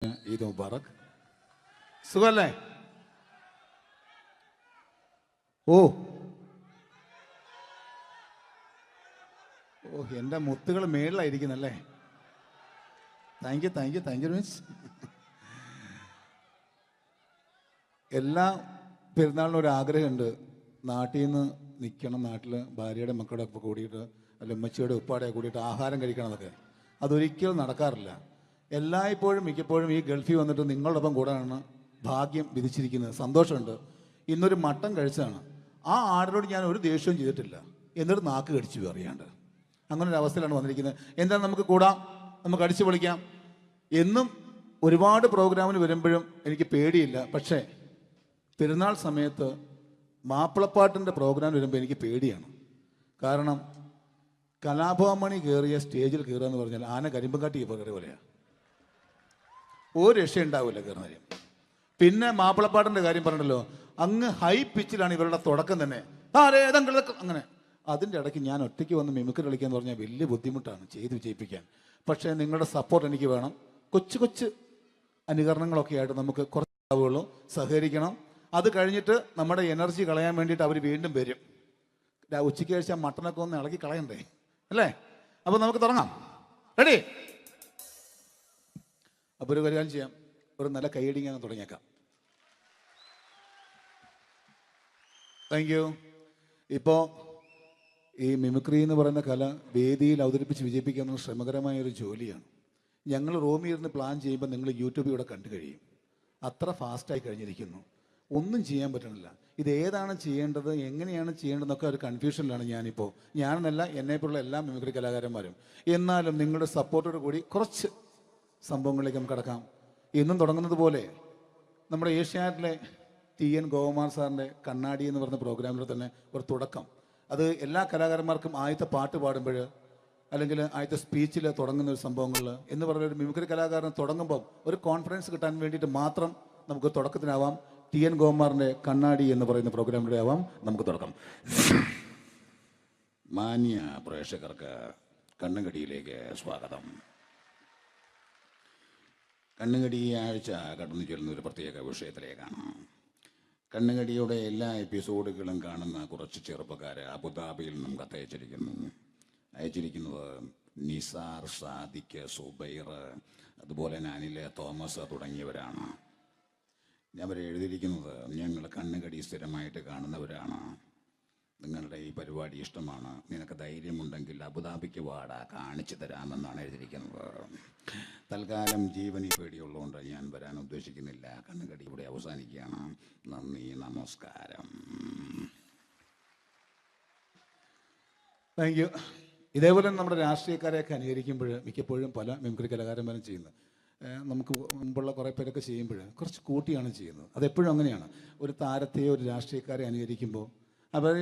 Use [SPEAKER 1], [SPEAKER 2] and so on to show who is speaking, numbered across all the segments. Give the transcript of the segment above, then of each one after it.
[SPEAKER 1] ഈദ് മുബാറക്. സുഖല്ലേ? ഓ ഓ എൻ്റെ മുത്തുകൾ മേളിലായിരിക്കുന്നല്ലേ. താങ്ക് യു മീൻസ് എല്ലാ പെരുന്നാളിനും ഒരു ആഗ്രഹമുണ്ട്, നാട്ടിൽ നിന്ന് നിൽക്കണം, നാട്ടിൽ ഭാര്യയുടെ മക്കളുടെ ഒപ്പം കൂടിയിട്ട് അല്ല ഉമ്മച്ചിയുടെ ഉപ്പാടെ കൂടിയിട്ട് ആഹാരം കഴിക്കണം എന്നൊക്കെ. അതൊരിക്കലും നടക്കാറില്ല. എല്ലായ്പ്പോഴും മിക്കപ്പോഴും ഈ ഗൾഫിൽ വന്നിട്ട് നിങ്ങളോടൊപ്പം കൂടാനാണ് ഭാഗ്യം വിധിച്ചിരിക്കുന്നത്. സന്തോഷമുണ്ട്. ഇന്നൊരു മട്ടൻ കഴിച്ചതാണ്. ആ ആടിനോട് ഞാൻ ഒരു ദേഷ്യവും ചെയ്തിട്ടില്ല, എന്നിട്ട് നാക്ക് കടിച്ചു അറിയാണ്ട്. അങ്ങനെ ഒരു അവസ്ഥയിലാണ് വന്നിരിക്കുന്നത്. എന്താണ്, നമുക്ക് കൂടാം, നമുക്ക് അടിച്ചു പൊളിക്കാം എന്നും ഒരുപാട് പ്രോഗ്രാമിന് വരുമ്പോഴും എനിക്ക് പേടിയില്ല. പക്ഷേ പെരുന്നാൾ സമയത്ത് മാപ്പിളപ്പാട്ടിൻ്റെ പ്രോഗ്രാം വരുമ്പോൾ എനിക്ക് പേടിയാണ്. കാരണം കലാഭവമണി കയറിയ സ്റ്റേജിൽ കയറുക എന്ന് പറഞ്ഞാൽ ആന കരിമ്പും കാട്ടി കയറിയ പോലെയാണ്. ഒരു രക്ഷ ഉണ്ടാവില്ല കയറുന്ന. പിന്നെ മാപ്പിളപ്പാട്ടിൻ്റെ കാര്യം പറഞ്ഞല്ലോ, അങ്ങ് ഹൈ പിച്ചിലാണ് ഇവരുടെ തുടക്കം തന്നെ. അങ്ങനെ അതിൻ്റെ ഇടയ്ക്ക് ഞാൻ ഒറ്റയ്ക്ക് വന്ന് മിമിക്രി കളിക്കാന്ന് പറഞ്ഞാൽ വലിയ ബുദ്ധിമുട്ടാണ് ചെയ്ത് വിജയിപ്പിക്കാൻ. പക്ഷേ നിങ്ങളുടെ സപ്പോർട്ട് എനിക്ക് വേണം. കൊച്ചു കൊച്ചു അനുകരണങ്ങളൊക്കെ ആയിട്ട് നമുക്ക് കുറച്ചാവുള്ളൂ, സഹകരിക്കണം. അത് കഴിഞ്ഞിട്ട് നമ്മുടെ എനർജി കളയാൻ വേണ്ടിയിട്ട് അവർ വീണ്ടും വരും. ഉച്ചയ്ക്ക് കഴിച്ചാൽ മട്ടനൊക്കെ ഒന്ന് ഇളക്കി കളയണ്ടേ അല്ലേ? അപ്പോൾ നമുക്ക് തുടങ്ങാം. റെഡി? അപ്പോൾ ഒരു കാര്യം ചെയ്യാം, ഒരു നല്ല കൈയടിങ്ങ് അങ്ങ് തുടങ്ങിയേക്കാം. Thank you. ഇപ്പോൾ ഈ മിമിക്രി എന്ന് പറയുന്ന കല വേദിയിൽ അവതരിപ്പിച്ച് വിജയിപ്പിക്കുക എന്നത് ശ്രമകരമായൊരു ജോലിയാണ്. ഞങ്ങൾ റൂമിൽ ഇരുന്ന് പ്ലാൻ ചെയ്യുമ്പോൾ നിങ്ങൾ യൂട്യൂബിൽ ഇവിടെ കണ്ടു കഴിയും. അത്ര ഫാസ്റ്റായി കഴിഞ്ഞിരിക്കുന്നു, ഒന്നും ചെയ്യാൻ പറ്റണില്ല. ഇത് ഏതാണ് ചെയ്യേണ്ടത്, എങ്ങനെയാണ് ചെയ്യേണ്ടതെന്നൊക്കെ ഒരു കൺഫ്യൂഷനിലാണ് ഞാനിപ്പോൾ. ഞാനെന്നല്ല, എന്നെപ്പോലുള്ള എല്ലാ മിമിക്രി കലാകാരന്മാരും. എന്നാലും നിങ്ങളുടെ സപ്പോർട്ടോട് കൂടി കുറച്ച് സംഭവങ്ങളിലേക്ക് നമുക്ക് കടക്കാം. എന്നും തുടങ്ങുന്നത് പോലെ നമ്മുടെ ഏഷ്യാനെറ്റിലെ TN ഗോപകുമാർ സാറിൻ്റെ കണ്ണാടി എന്ന് പറയുന്ന പ്രോഗ്രാമിൽ തന്നെ ഒരു തുടക്കം. അത് എല്ലാ കലാകാരന്മാർക്കും ആദ്യത്തെ പാട്ട് പാടുമ്പോൾ അല്ലെങ്കിൽ ആദ്യത്തെ സ്പീച്ചിൽ തുടങ്ങുന്ന ഒരു സംഭവങ്ങളിൽ എന്ന് പറയുന്ന ഒരു മിമിക്രി കലാകാരൻ തുടങ്ങുമ്പോൾ ഒരു കോൺഫിഡൻസ് കിട്ടാൻ വേണ്ടിയിട്ട് മാത്രം നമുക്ക് തുടക്കത്തിനാവാം. TN ഗോപകുമാറിൻ്റെ കണ്ണാടി എന്ന് പറയുന്ന പ്രോഗ്രാമിലൂടെ ആവാം നമുക്ക് തുടക്കം. മാന്യ പ്രേക്ഷകർക്ക് കണ്ണുകടിയിലേക്ക് സ്വാഗതം. കണ്ണുകടി ഈ ആഴ്ച കടന്നു ചെല്ലുന്ന ഒരു പ്രത്യേക വിഷയത്തിലേക്കാണ്. കണ്ണുകടിയുടെ എല്ലാ എപ്പിസോഡുകളും കാണുന്ന കുറച്ച് ചെറുപ്പക്കാർ അബുദാബിയിൽ നിന്നും അയച്ചിരിക്കുന്നത് നിസാർ, സാദിഖ്, സുബൈർ, അതുപോലെ അനിൽ, തോമസ് തുടങ്ങിയവരാണ്. അവർ എഴുതിയിരിക്കുന്നത്, ഞങ്ങൾ കണ്ണുകടി സ്ഥിരമായിട്ട് കാണുന്നവരാണ്, നിങ്ങളുടെ ഈ പരിപാടി ഇഷ്ടമാണ്, നിനക്ക് ധൈര്യമുണ്ടെങ്കിൽ അബുദാബിക്ക് വാടാ, കാണിച്ചു തരാമെന്നാണ് എഴുതിയിരിക്കുന്നത്. തൽക്കാലം ജീവനി പേടിയുള്ളതുകൊണ്ട് ഞാൻ വരാൻ ഉദ്ദേശിക്കുന്നില്ല. കണ്ണുകടി ഇവിടെ അവസാനിക്കുകയാണ്. നന്ദി, നമസ്കാരം. Thank you. ഇതേപോലെ നമ്മുടെ രാഷ്ട്രീയക്കാരെയൊക്കെ അനുകരിക്കുമ്പോൾ മിക്കപ്പോഴും പല മിമിക്രി കലാകാരന്മാരും ചെയ്യുന്നത്, നമുക്ക് മുമ്പുള്ള കുറേ പേരൊക്കെ ചെയ്യുമ്പോൾ കുറച്ച് കൂട്ടിയാണ് ചെയ്യുന്നത്. അതെപ്പോഴും അങ്ങനെയാണ്. ഒരു താരത്തെയോ ഒരു രാഷ്ട്രീയക്കാരെ അനുകരിക്കുമ്പോൾ അവർ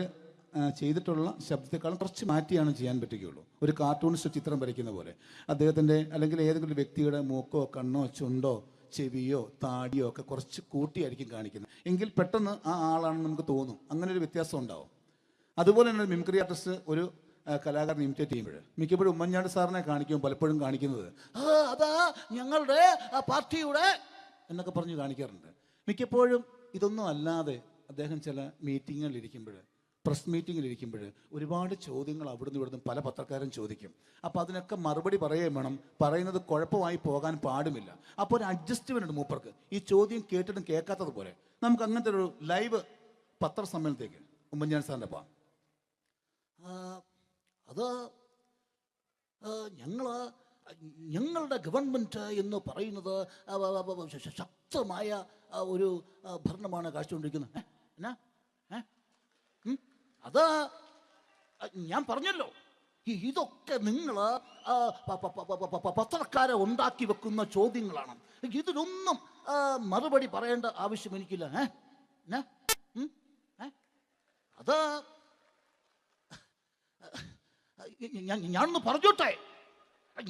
[SPEAKER 1] ചെയ്തിട്ടുള്ള ശബ്ദത്തെക്കാളും കുറച്ച് മാറ്റിയാണ് ചെയ്യാൻ പറ്റുകയുള്ളൂ. ഒരു കാർട്ടൂണിസ്റ്റ് ചിത്രം വരയ്ക്കുന്ന പോലെ അദ്ദേഹത്തിൻ്റെ അല്ലെങ്കിൽ ഏതെങ്കിലും ഒരു വ്യക്തിയുടെ മൂക്കോ കണ്ണോ ചുണ്ടോ ചെവിയോ താടിയോ ഒക്കെ കുറച്ച് കൂട്ടിയായിരിക്കും കാണിക്കുന്നത്. എങ്കിൽ പെട്ടെന്ന് ആ ആളാണെന്ന് നമുക്ക് തോന്നും. അങ്ങനെ ഒരു വ്യത്യാസം ഉണ്ടാവും. അതുപോലെ തന്നെ മിമിക്രി ആർട്ടിസ്റ്റ് ഒരു കലാകാരൻ ഇമിറ്റേറ്റ് ചെയ്യുമ്പോൾ മിക്കപ്പോഴും ഉമ്മൻചാണ്ടി സാറിനെ കാണിക്കുമ്പോൾ പലപ്പോഴും കാണിക്കുന്നത് അതാ ഞങ്ങളുടെ പാർട്ടിയുടെ എന്നൊക്കെ പറഞ്ഞ് കാണിക്കാറുണ്ട്. മിക്കപ്പോഴും ഇതൊന്നും അല്ലാതെ അദ്ദേഹം ചില മീറ്റിങ്ങുകളിലിരിക്കുമ്പോൾ, പ്രസ് മീറ്റിങ്ങിലിരിക്കുമ്പോൾ ഒരുപാട് ചോദ്യങ്ങൾ അവിടുന്ന് ഇവിടുന്ന് പല പത്രക്കാരും ചോദിക്കും. അപ്പോൾ അതിനൊക്കെ മറുപടി പറയുകയും വേണം. പറയുന്നത് കുഴപ്പമായി പോകാൻ പാടുമില്ല. അപ്പോൾ ഒരു അഡ്ജസ്റ്റ്മെൻ്റ് ഉണ്ട് മൂപ്പർക്ക്. ഈ ചോദ്യം കേട്ടിട്ടും കേൾക്കാത്തതുപോലെ നമുക്ക് അങ്ങനത്തെ ഒരു ലൈവ് പത്രസമ്മേളനത്തേക്ക് ഉമ്മൻചാണ്ടി സാറിൻ്റെ അപ്പം അത് ഞങ്ങളുടെ ഗവൺമെൻറ് എന്ന് പറയുന്നത് ശക്തമായ ഒരു ഭരണമാണ് കാഴ്ചകൊണ്ടിരിക്കുന്നത്. എന്നാ അത് ഞാൻ പറഞ്ഞല്ലോ, ഇതൊക്കെ നിങ്ങൾ പത്രക്കാരെ ഉണ്ടാക്കി വെക്കുന്ന ചോദ്യങ്ങളാണ്. ഇതിനൊന്നും മറുപടി പറയേണ്ട ആവശ്യം എനിക്കില്ല. അത്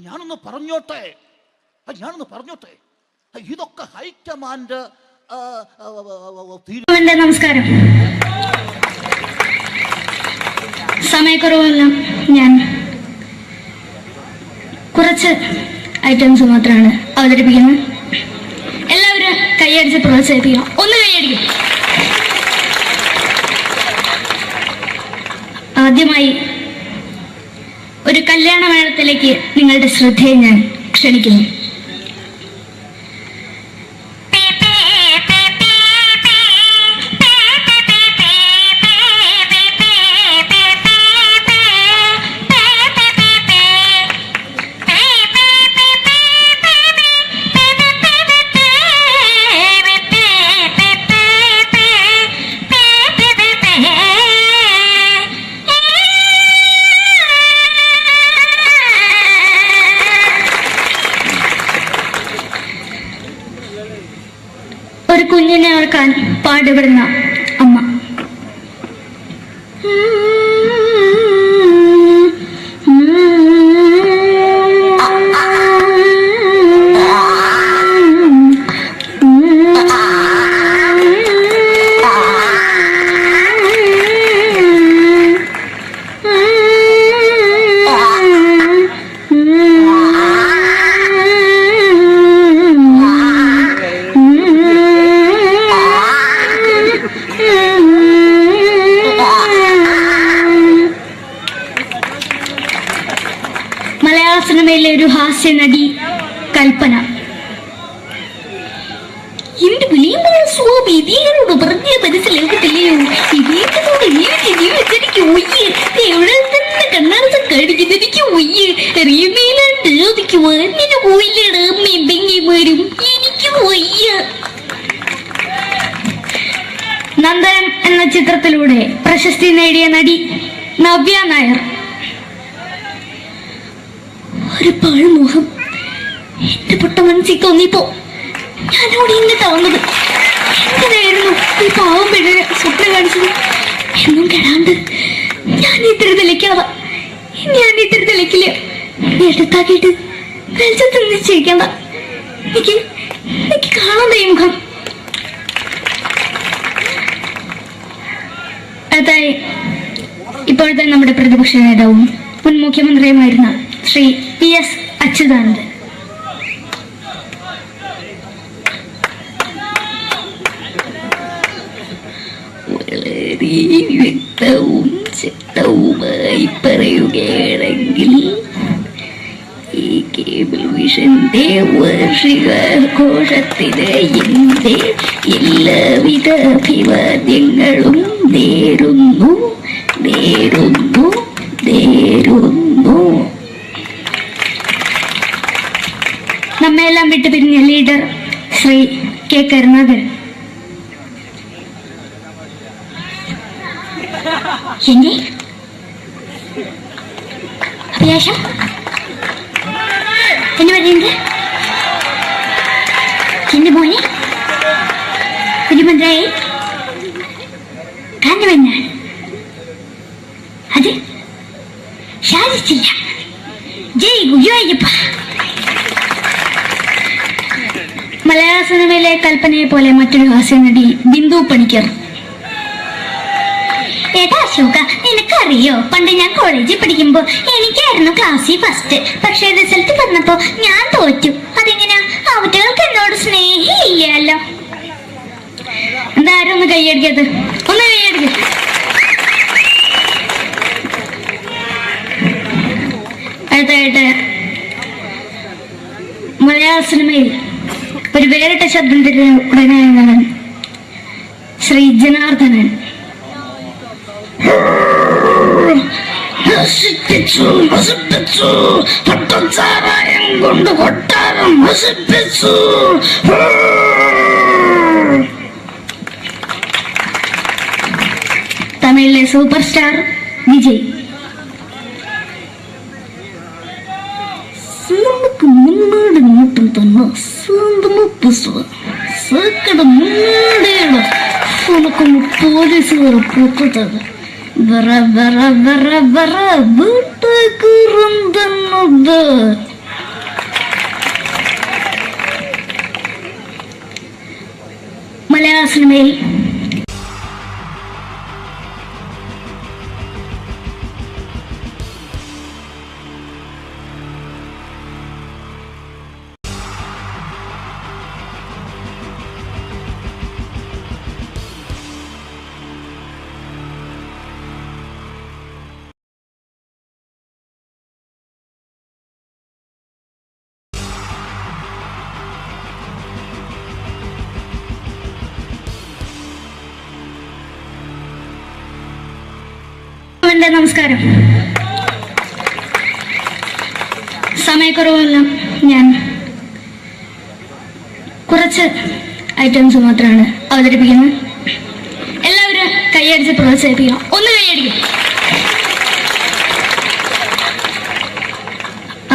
[SPEAKER 1] ഞാനൊന്ന് പറഞ്ഞോട്ടെ ഇതൊക്കെ ഹൈക്കമാൻഡ്.
[SPEAKER 2] നമസ്കാരം. സമയക്കുറവല്ല, ഞാൻ കുറച്ച് ഐറ്റംസ് മാത്രമാണ് അവതരിപ്പിക്കുന്നത്. പ്രോത്സാഹിപ്പിക്കണം. ഒന്ന് കൈയടിക്കും. ആദ്യമായി ഒരു കല്യാണ മേളത്തിലേക്ക് നിങ്ങളുടെ ശ്രദ്ധയെ ഞാൻ ക്ഷണിക്കുന്നു. ഒരു കുഞ്ഞിനെ ഓർക്കാൻ പാടുപെടുന്ന അമ്മ. മലയാള സിനിമയിലെ ഒരു ഹാസ്യ നടി കൽപ്പന. എന്റെ വിളിയമ്പല സ്വാമി ഇതിനോട് പറഞ്ഞ മനസ്സിലാകത്തില്ലയോ? ഇതിനോട് ജീവിതത്തിലേക്ക് ഒയ്യ് എവിടെ തന്നെ കണ്ണാടത്ത് കടിക്കുന്നത് എനിക്ക് ഒയ്യ് അറിയുമേലാണ്ട് അതിക്ക് വന്നിന് പോയില്ലേടാ അമ്മയും പെങ്ങിമാരും എനിക്ക് ഒയ്യ. നന്ദനം എന്ന ചിത്രത്തിലൂടെ പ്രശസ്തി നേടിയ നടി നവ്യ നായർ. ഒരു പാഴ്മുഖം എന്റെ പൊട്ട മനസ്സിൽ തോന്നിയപ്പോ ഞാനോട് ഇന്നിട്ടാ വന്നത്. എന്തിനായിരുന്നു ഈ പാവം പിഴയെ സ്വപ്നം കാണിച്ചത്? എന്നും കെടാണ്ട് ഞാൻ ഇത്തിരി തെളിക്കാതെ എടുത്താക്കിയിട്ട് വെളിച്ചത്തിൽ നിശ്ചയിക്കണ്ട. എനിക്ക് കാണാൻ ഈ മുഖം. അതായി ഇപ്പോഴത്തെ നമ്മുടെ പ്രതിപക്ഷ നേതാവും മുൻ മുഖ്യമന്ത്രിയുമായിരുന്ന ശ്രീ PS അച്യുതാനന്ദൻ. വളരെ വ്യക്തവും ശക്തവുമായി പറയുകയാണെങ്കിൽ ഈ കേബിൾ വിഷന്റെ വാർഷികാഘോഷത്തിന് എന്റെ എല്ലാവിധ അഭിവാദ്യങ്ങളും നേരുന്നു. നമ്മെല്ലാം വിട്ടുപിരിഞ്ഞ ലീഡർ ശ്രീ K കരുണാകരൻ. എന്റെ അഭിലാഷം എന്ന് പറയുന്നത് എന്റെ മോനെ തിരുമന്ത്രായി കാരണവന്നാണ്. അത് സാധിച്ചില്ല. ജയ് ഗുരുവായൂരപ്പ. മലയാള സിനിമയിലെ കൽപ്പനയെ പോലെ മറ്റൊരു ഹാസ്യ നടി ബിന്ദു പണിക്കർ. ഏട്ടാ അശോക, നിനക്കറിയോ പണ്ട് ഞാൻ കോളേജിൽ പഠിക്കുമ്പോ എനിക്കായിരുന്നു ക്ലാസ്സിൽ ഫസ്റ്റ്. പക്ഷെ റിസൾട്ട് വന്നപ്പോ ഞാൻ തോറ്റു. അതെങ്ങനെയാ? അവറ്റകൾക്ക് എന്നോട് സ്നേഹമില്ലല്ലോ. എന്താരും ഒന്ന് കൈയടിക്കത്? ഒന്ന് കൈയടിക്ക. അടുത്തായിട്ട് മലയാള സിനിമയിൽ ഒരു വേറിട്ട ശബ്ദം തിരഞ്ഞെടുക്കുന്ന ശ്രീ ജനാർദ്ദനൻ. പട്ടച്ചാരായം കൊണ്ട് കൊട്ടാരം നശിപ്പിച്ചു. തമിഴിലെ സൂപ്പർ സ്റ്റാർ വിജയ്. നമുക്ക് മുന്നോട്ട് നോട്ടം തന്നെ പോലീസുകാർ പൊത്തത് വീട്ടുകുറുമ്പെന്നത്. മലയാള സിനിമയിൽ എൻ്റെ നമസ്കാരം. സമയക്കുറവെല്ലാം ഞാൻ കുറച്ച് ഐറ്റംസ് മാത്രമാണ് അവതരിപ്പിക്കുന്നത്. എല്ലാവരും കൈയടിച്ച് പ്രോത്സാഹിപ്പിക്കണം. ഒന്ന് കൈയടിക്കും.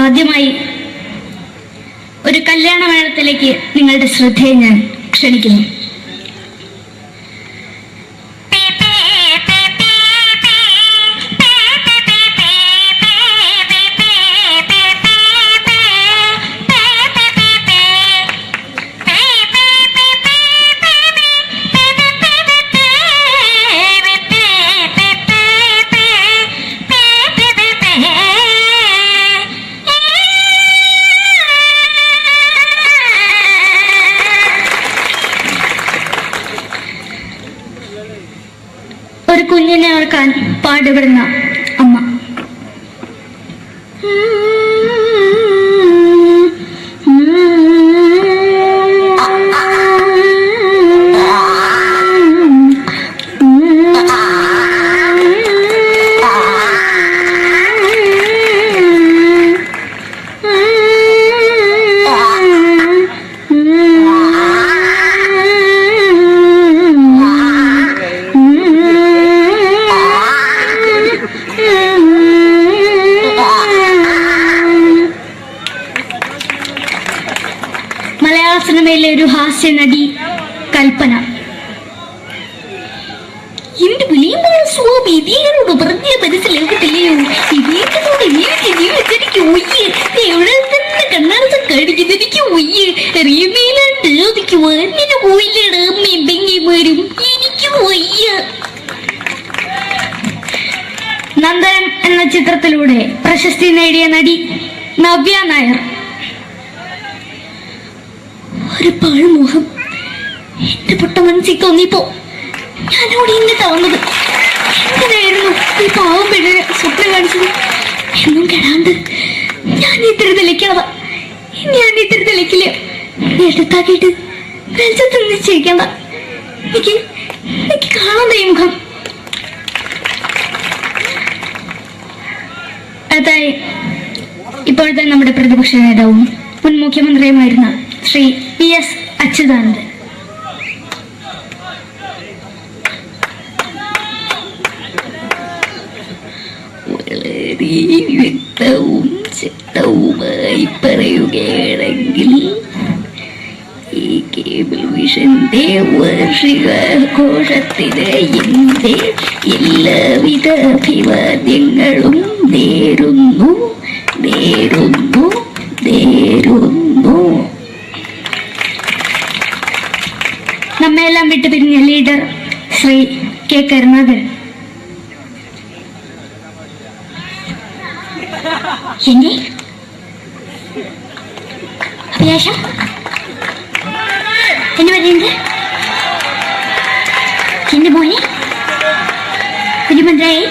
[SPEAKER 2] ആദ്യമായി ഒരു കല്യാണ മേളത്തിലേക്ക് നിങ്ങളുടെ ശ്രദ്ധയെ ഞാൻ ക്ഷണിക്കുന്നു. ഒരു കുഞ്ഞിനെ ഓർക്കാൻ പാടുപെടുന്ന അമ്മ. മലയാള സിനിമയിലെ ഒരു ഹാസ്യ നടി കൽപ്പന. എന്റെ വിളിയുമ്പോൾ സ്വാമി ഇതിനോട് പറഞ്ഞ മനസ്സിലാക്കത്തില്ലയോ? ഇതിനോട് ജീവിച്ചിരിക്കും ഒയ്യ്. എവിടെ തന്നെ കണ്ണാടത്ത് കടിക്കുന്നത് എനിക്ക് ഒയ്യ്. അറിയുന്നതിലാണ്ട് എനിക്ക് വന്നിട്ട് പോയില്ലേടാ അമ്മയും പെങ്ങിമാരും. എനിക്ക് ഒയ്യ. നന്ദനം എന്ന ചിത്രത്തിലൂടെ പ്രശസ്തി നേടിയ നടി നവ്യ നായർ. ഒരു പാഴ്മോഹം എന്റെ പൊട്ട മനസ്സിൽ തോന്നിയപ്പോ ഞാനോട് ഇങ്ങോട്ടാ വന്നത്. എങ്ങനെയായിരുന്നു ഈ പാവം പെണ്ണിനെ സ്വപ്നം കാണിച്ചത്? എന്നും കെടാണ്ട് ഞാൻ ഇത്ര തെളിക്കാതെ ഞാൻ ഇത്ര തെളിക്കില്ല. എടുത്താക്കിയിട്ട് വെളിച്ചത്ത് നിശ്ചയിക്കണ്ട. എനിക്ക് കാണാതെ ഈ മുഖം. അതായി ഇപ്പോഴത്തെ നമ്മുടെ പ്രതിപക്ഷ നേതാവും മുൻ മുഖ്യമന്ത്രിയുമായിരുന്ന ശ്രീ PS അച്യുതാനന്ദൻ. വളരെ വ്യക്തവും ശക്തവുമായി പറയുകയാണെങ്കിൽ ഈ കേബിൾ വിഷന്റെ വാർഷികാഘോഷത്തിന് എന്റെ എല്ലാവിധ അഭിവാദ്യങ്ങളും നേരുന്നു. നമ്മയെല്ലാം വിട്ടുപിരിഞ്ഞ ലീഡർ ശ്രീ K. കരുണാകരൻ. എന്റെ അഭിലാഷം എന്ന് പറയുന്നത് എന്റെ മോനെ മുഖ്യമന്ത്രിയായി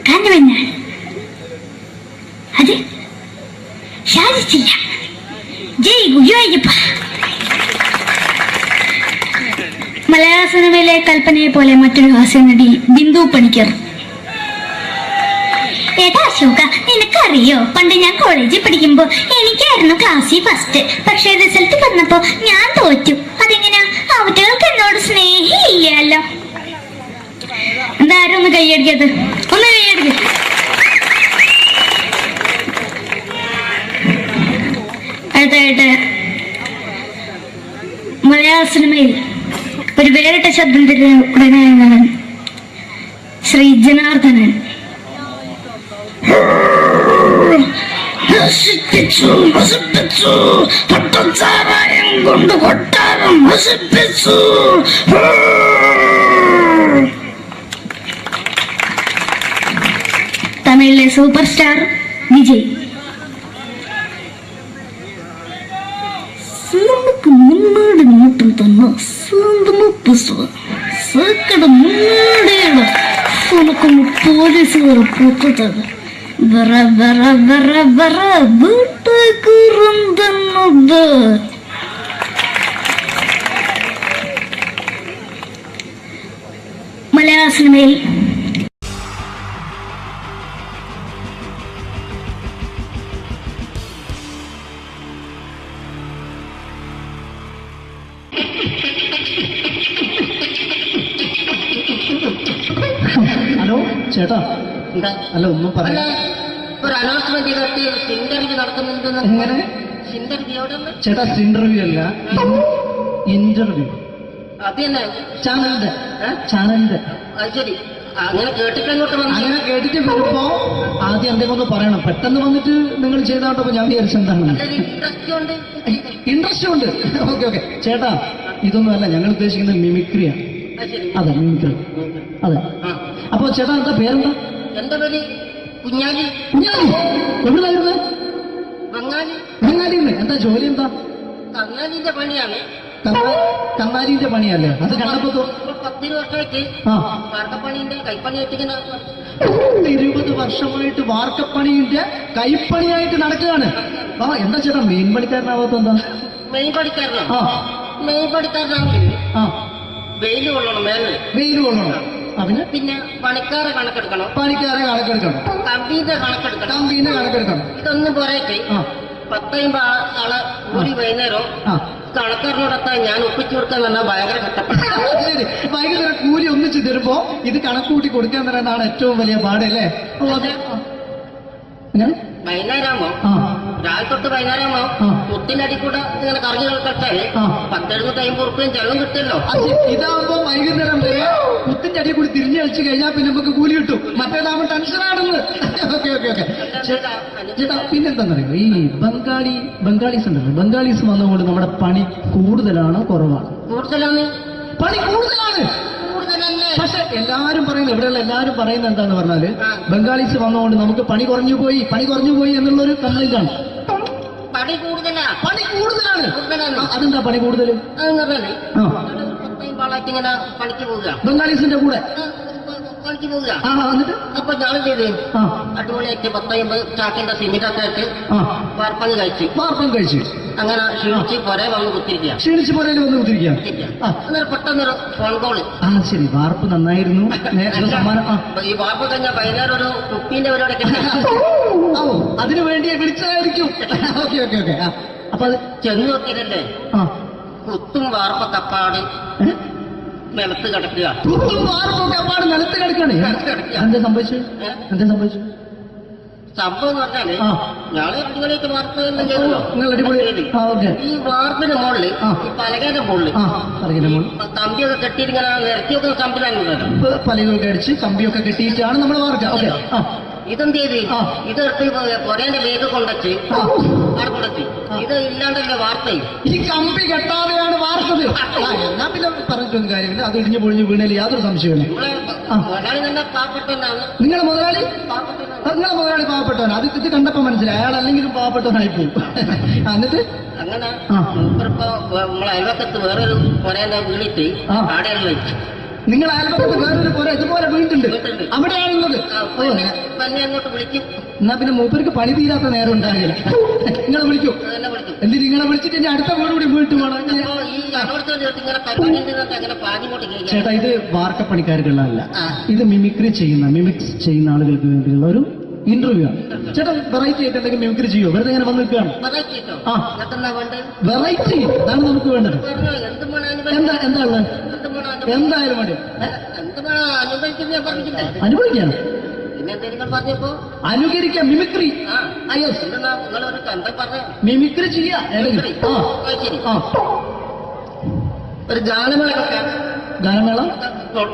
[SPEAKER 2] കാണുമെന്നാണ്. അത് സാധിച്ചില്ല. ജയ് ഗുരുവായൂരപ്പ. മലയാള സിനിമയിലെ കൽപ്പനയെ പോലെ മറ്റൊരു ഹാസ്യ നടി ബിന്ദു പണിക്കർ. ഏട്ടാ അശോക, നിനക്കറിയോ, പണ്ട് ഞാൻ കോളേജിൽ പഠിക്കുമ്പോ എനിക്കായിരുന്നു ക്ലാസ്സിൽ ഫസ്റ്റ്. പക്ഷെ റിസൾട്ട് വന്നപ്പോ ഞാൻ തോറ്റു. അതെങ്ങനെയാ? അവറ്റകൾക്ക് എന്നോട് സ്നേഹമില്ലല്ലോ. എന്താരും ഒന്ന് കൈയടിക്കത്? ഒന്ന് കൈയടിക്ക. അടുത്തായിട്ട് മലയാള സിനിമയിൽ ഒരു വേറിട്ട ശബ്ദത്തിന്റെ ഉടനായ ശ്രീ ജനാർദ്ദനൻ. പട്ടച്ചാറായം കൊണ്ട് കൊട്ടാരം നശിപ്പിച്ചു. തമിഴിലെ സൂപ്പർ സ്റ്റാർ വിജയ്. മുன்னாடி மட்டும் തന്നെ സ്വന്തമോ പുസ്തക സക്കട മുன்னாടിയുടെ ഉനക്ക് പോലീസുകാർ പൊത്തത് വര വര വര വര വീട്ടേക്കുറന്തന്നത്. മലയാള സിനിമയിൽ
[SPEAKER 3] ചേട്ടാ
[SPEAKER 4] എന്താ
[SPEAKER 3] അല്ല ഒന്നും
[SPEAKER 4] അല്ല
[SPEAKER 3] പറയാ.
[SPEAKER 4] ഒരു അനൗൺസ്മെന്റ് കേട്ട് ഇന്റർവ്യൂ നടക്കുന്നുണ്ടെന്ന്.
[SPEAKER 3] എങ്ങനെ
[SPEAKER 4] ഇന്റർവ്യൂ എവിടെ?
[SPEAKER 3] ചേട്ടാ ഇന്റർവ്യൂ അല്ല, ഇന്റർവ്യൂ
[SPEAKER 4] അത് തന്നെ
[SPEAKER 3] ചാനലിന്റെ
[SPEAKER 4] ഏ?
[SPEAKER 3] ചാനലിന്റെ.
[SPEAKER 4] അത് ശരി, അങ്ങനെ കേട്ടിട്ട് അങ്ങോട്ട് വന്നു.
[SPEAKER 3] അങ്ങനെ കേട്ടിട്ട് വരുമ്പോ ആദ്യം എന്തെങ്കിലും ഒന്ന് പറയണം. പെട്ടെന്ന് വന്നിട്ട് നിങ്ങൾ ചെയ്താട്ടപ്പോ ഞാൻ വിചാരിച്ചു എന്താണ്
[SPEAKER 4] ഇൻട്രസ്റ്റ് ഉണ്ട്.
[SPEAKER 3] ഇൻട്രസ്റ്റ് ഉണ്ട്. ഓക്കെ ഓക്കെ ചേട്ടാ, ഇതൊന്നും അല്ല ഞങ്ങൾ ഉദ്ദേശിക്കുന്നത് മിമിക്രിയാണ്.
[SPEAKER 4] അത് ശരി.
[SPEAKER 3] അതെ മിമിക്രി, അതെ.
[SPEAKER 4] ആ.
[SPEAKER 3] അപ്പൊ ചേട്ടാ എന്താ പേരെന്താ?
[SPEAKER 4] എന്റെ പേര് കുഞ്ഞാലി.
[SPEAKER 3] കുഞ്ഞാലി. എവിടുന്നായിരുന്നു?
[SPEAKER 4] ബംഗാളി.
[SPEAKER 3] ബംഗാളിന്ന്. എന്താ ജോലി എന്താ?
[SPEAKER 4] കന്നാലിന്റെ പണിയാണ്.
[SPEAKER 3] കന്നാലിന്റെ പണിയല്ലേ? അത് കണ്ടപ്പോ
[SPEAKER 4] ഇപ്പൊ 10 വർഷമായിട്ട്
[SPEAKER 3] ആ
[SPEAKER 4] വാർക്കപ്പണിന്റെ കൈപ്പണിയായിട്ട് ഇങ്ങനെ
[SPEAKER 3] 20 വർഷമായിട്ട് വാർക്കപ്പണിന്റെ കൈപ്പണിയായിട്ട് നടക്കുകയാണ്. ആ എന്താ ചേട്ടാ മെയിൻ പണിക്കാരനാവാത്ത എന്താ?
[SPEAKER 4] മെയിൻ പണിക്കാരനാണ്.
[SPEAKER 3] ആ
[SPEAKER 4] മെയിൻ പണിക്കാരനാണെങ്കിൽ
[SPEAKER 3] ആ
[SPEAKER 4] വെയിൽ കൊള്ളണം മേലെ.
[SPEAKER 3] വെയിൽ കൊള്ളണം. അതിന്
[SPEAKER 4] പിന്നെ പണിക്കാരെ കണക്കെടുക്കണം,
[SPEAKER 3] പണിക്കാരെ കണക്കെടുക്കണം,
[SPEAKER 4] കമ്പീന്റെ കണക്കെടുക്കണം.
[SPEAKER 3] കമ്പീനെ കണക്കെടുക്കണം.
[SPEAKER 4] ഇതൊന്നും പോരായിട്ട്
[SPEAKER 3] ആ
[SPEAKER 4] 10 ആളെ കൂടി വൈകുന്നേരം
[SPEAKER 3] ആ
[SPEAKER 4] കണക്കാരനോടൊത്താൻ ഞാൻ ഒപ്പിച്ചു കൊടുക്കാൻ പറഞ്ഞാൽ ഭയങ്കര കഷ്ടപ്പെട്ടു.
[SPEAKER 3] ശരി, വൈകുന്നേരം കൂലി ഒന്നിച്ച് തരുമ്പോ ഇത് കണക്കൂട്ടി കൊടുക്കാൻ തരാനാണ് ഏറ്റവും വലിയ പാടല്ലേ? ഓ അതെ. എങ്ങനെ?
[SPEAKER 4] വൈകുന്നേരമാകുമ്പോ
[SPEAKER 3] ആ
[SPEAKER 4] രാവിലെ തൊട്ട് വൈകുന്നേരമാകുമ്പോ
[SPEAKER 3] ആ.
[SPEAKER 4] മുത്തിനടി കൂടെ ഇങ്ങനെ കറങ്ങി കളിച്ചാല്
[SPEAKER 3] ആ.
[SPEAKER 4] 10-50 ചെലവും കിട്ടുമല്ലോ.
[SPEAKER 3] അത് ഇതാവുമ്പോ വൈകുന്നേരം വരെ കുത്തിന്റെ അടിയിൽ കൂടി തിരിഞ്ഞു കളിച്ച് കഴിഞ്ഞാൽ പിന്നെ നമുക്ക് കൂലി കിട്ടും. മറ്റേതാവുമ്പോ ടെൻഷനാണെന്ന്. ഓക്കെ ഓക്കെ ഓക്കെ ചേട്ടാ, പിന്നെന്താണെന്നറിയോ, ഈ ബംഗാളീസ് ഉണ്ടല്ലോ, ബംഗാളീസ് വന്നുകൊണ്ട് നമ്മുടെ പണി കൂടുതലാണോ കുറവാണ്?
[SPEAKER 4] കൂടുതലാണ്.
[SPEAKER 3] പണി കൂടുതലാണ്.
[SPEAKER 4] കൂടുതലല്ലേ?
[SPEAKER 3] പക്ഷെ എല്ലാരും പറയുന്നത്, ഇവിടെയുള്ള എല്ലാരും പറയുന്നത് എന്താന്ന് പറഞ്ഞാല്
[SPEAKER 4] ആ.
[SPEAKER 3] ബംഗാളീസ് വന്നുകൊണ്ട് നമുക്ക് പണി കുറഞ്ഞു പോയി എന്നുള്ളൊരു കംപ്ലൈന്റ് ആണ്.
[SPEAKER 4] പണി കൂടുതലാ.
[SPEAKER 3] പണി കൂടുതലാണ്.
[SPEAKER 4] കൂടുതലാണ്.
[SPEAKER 3] ആ, അതെന്താ പണി കൂടുതൽ?
[SPEAKER 4] അതെന്ന് പറഞ്ഞാല്
[SPEAKER 3] ആ
[SPEAKER 4] 10 ആളായിട്ട് ഇങ്ങനെ പണിക്ക് പോവുക.
[SPEAKER 3] ബംഗാളീസിന്റെ കൂടെ.
[SPEAKER 4] പണിക്ക് പോവുക.
[SPEAKER 3] ആ എന്നിട്ട്
[SPEAKER 4] അപ്പൊ ഞാൻ ചെയ്ത്
[SPEAKER 3] ആ
[SPEAKER 4] അടിപൊളിയായിട്ട് 10-50 ചാക്കിന്റെ സിമെന്റൊക്കെ ആയിട്ട്
[SPEAKER 3] ആ
[SPEAKER 4] വാർപ്പങ്ങ് കഴിച്ച്
[SPEAKER 3] വാർപ്പം കഴിച്ചു
[SPEAKER 4] അങ്ങനെ ക്ഷീണിച്ച് പൊരേ വന്ന് കുത്തിരിക്കുക.
[SPEAKER 3] ക്ഷീണിച്ച് പോരേലും വന്ന് കുത്തിരിക്കാം. ആ
[SPEAKER 4] അന്നേരം പെട്ടെന്നൊരു ഫോൺ കോള്.
[SPEAKER 3] ആ ശരി, വാർപ്പ് നന്നായിരുന്നു. നേരത്തെ സമ്മാനം. ആ
[SPEAKER 4] ഈ വാർപ്പ് കഴിഞ്ഞാൽ വൈകുന്നേരം ഒരു കുപ്പീന്റെ പരിപാടിയൊക്കെ
[SPEAKER 3] ഓ അതിനു വേണ്ടി വിളിച്ചതായിരിക്കും. Okay okay okay. ആ അപ്പൊ അത്
[SPEAKER 4] ചെന്ന് നോക്കിയതല്ലേ
[SPEAKER 3] ആ
[SPEAKER 4] കുത്തും വാർപ്പ തപ്പാട് നിലത്ത് കിടക്കുക.
[SPEAKER 3] കുത്തും വാർപ്പൊക്കെ അപ്പാട് നിലത്ത് കിടക്കാണ്. എന്താ സംഭവിച്ചു? സംഭവം
[SPEAKER 4] എന്ന് പറഞ്ഞാല്
[SPEAKER 3] ആ
[SPEAKER 4] ഞാള് അടിപൊളിയായിട്ട് വാർപ്പ് എല്ലാം ചെയ്തല്ലോ.
[SPEAKER 3] നിങ്ങൾ അടിപൊളി. ആ ഓക്കെ.
[SPEAKER 4] ഈ വാർപ്പിന് മുകളില്
[SPEAKER 3] ആ.
[SPEAKER 4] ഈ പലകയുടെ മുകളില്
[SPEAKER 3] ആ അറിയില്ല മോൾ.
[SPEAKER 4] കമ്പിയൊക്കെ കെട്ടിയിട്ട് ഇങ്ങനെ നിരത്തി വെക്കുന്ന സംവിധാനമുണ്ടല്ലോ.
[SPEAKER 3] പലകൊക്കെ അടിച്ച് കമ്പിയൊക്കെ കെട്ടിയിട്ടാണ് നമ്മൾ വാർക്കുക. ഓക്കെ. ആ
[SPEAKER 4] ഇതെന്ത് ചെയ്ത്
[SPEAKER 3] ആ.
[SPEAKER 4] ഇതെടുത്ത് പൊരേന്റെ വേഗ് കൊണ്ടച്ച്
[SPEAKER 3] ആ.
[SPEAKER 4] അവിടെ കൊണ്ടച്ച് ഇത് ഇല്ലാണ്ടല്ലേ വാർത്തയും.
[SPEAKER 3] ഈ കമ്പി കെട്ടാതെയാണ് വാർത്തത്. എന്നാ പിന്നെ പറഞ്ഞിട്ടൊന്നും കാര്യമില്ല. അത് ഇടിഞ്ഞു പൊളിഞ്ഞു വീണേൽ യാതൊരു സംശയമില്ല.
[SPEAKER 4] നമ്മളെ
[SPEAKER 3] ആ.
[SPEAKER 4] മുതലാളി തന്നെ പാവപ്പെട്ടവനാണ്.
[SPEAKER 3] നിങ്ങളെ മുതലാളി
[SPEAKER 4] പാവപ്പെട്ടവനാണ്.
[SPEAKER 3] നിങ്ങളെ മുതലാളി പാവപ്പെട്ടവൻ. അത് ഇത് കണ്ടപ്പോ മനസ്സിലായി അയാൾ അല്ലെങ്കിലും പാവപ്പെട്ടവനായി പോകും. എന്നിട്ട്
[SPEAKER 4] അങ്ങനെ
[SPEAKER 3] ആ.
[SPEAKER 4] മൂപ്പരിപ്പോ നമ്മളെ അയൽവക്കത്ത് വേറൊരു പൊരേന്റെ വീണിട്ട്
[SPEAKER 3] ആ.
[SPEAKER 4] ആടെയാണ് വെച്ച്
[SPEAKER 3] നിങ്ങൾ അയൽപക്കത്ത് വേറൊരു പോലെ ഇതുപോലെ വീണ്ടുണ്ട്.
[SPEAKER 4] വീട്ടുണ്ട്.
[SPEAKER 3] അവിടെയാണുള്ളത്. ഓ
[SPEAKER 4] തന്നെ അങ്ങോട്ട് വിളിക്കും.
[SPEAKER 3] എന്നാ പിന്നെ മൂപ്പർക്ക് പണി തീരാത്ത നേരം ഉണ്ടാകില്ല. നിങ്ങളെ വിളിക്കൂ.
[SPEAKER 4] തന്നെ വിളിക്കും.
[SPEAKER 3] എന്തിന് നിങ്ങളെ വിളിച്ചിട്ട് ഇനി അടുത്ത വീട് കൂടി വീട്ടു വേണം.
[SPEAKER 4] അപ്പൊ ഈ അതോടത്തോടെ ഇങ്ങനെ പരിപാടി അങ്ങനെ പാഞ്ഞിങ്ങോട്ട് കേൾക്കാം.
[SPEAKER 3] ചേട്ടാ ഇത് വാർക്കപ്പണിക്കാർക്കുള്ളതല്ല.
[SPEAKER 4] ആ.
[SPEAKER 3] ഇത് മിമിക്സ് ചെയ്യുന്ന ആളുകൾക്ക് വേണ്ടിയുള്ള ഒരു ഇന്റർവ്യൂ ആണ്. ചേട്ടാ വെറൈറ്റി ആയിട്ട് എന്തെങ്കിലും മിമിക്രി ചെയ്യോ? വെറുതെ ഇങ്ങനെ വന്ന് നിൽക്കുകയാണ്.
[SPEAKER 4] പറയിട്ടോ
[SPEAKER 3] ആ.
[SPEAKER 4] എന്നിട്ടെന്നാ വേണ്ടത്?
[SPEAKER 3] വെറൈറ്റി അതാണ് നമുക്ക് വേണ്ടത്.
[SPEAKER 4] പറഞ്ഞോ എന്ത് വേണം
[SPEAKER 3] എന്താ ഉള്ളത്?
[SPEAKER 4] എന്ത് വേണം
[SPEAKER 3] എന്തായാലും മതി.
[SPEAKER 4] എന്ത് വേണം അനുഭവിക്കുന്ന ഞാൻ പറഞ്ഞിട്ടില്ലേ?
[SPEAKER 3] അനുഭവിക്കാം.
[SPEAKER 4] പിന്നെ എന്തെങ്കിലും പറഞ്ഞപ്പോ
[SPEAKER 3] അനുകരിക്കാം. മിമിക്രി.
[SPEAKER 4] ആ
[SPEAKER 3] യെസ്.
[SPEAKER 4] എന്തെന്നാ നിങ്ങളൊരു എന്താ പറഞ്ഞ
[SPEAKER 3] മിമിക്രി ചെയ്യാ.
[SPEAKER 4] മിമിക്രി.
[SPEAKER 3] ആ
[SPEAKER 4] ശരി.
[SPEAKER 3] ആ
[SPEAKER 4] ഒരു ഗാനമേളൊക്കെ
[SPEAKER 3] ഗാനമേള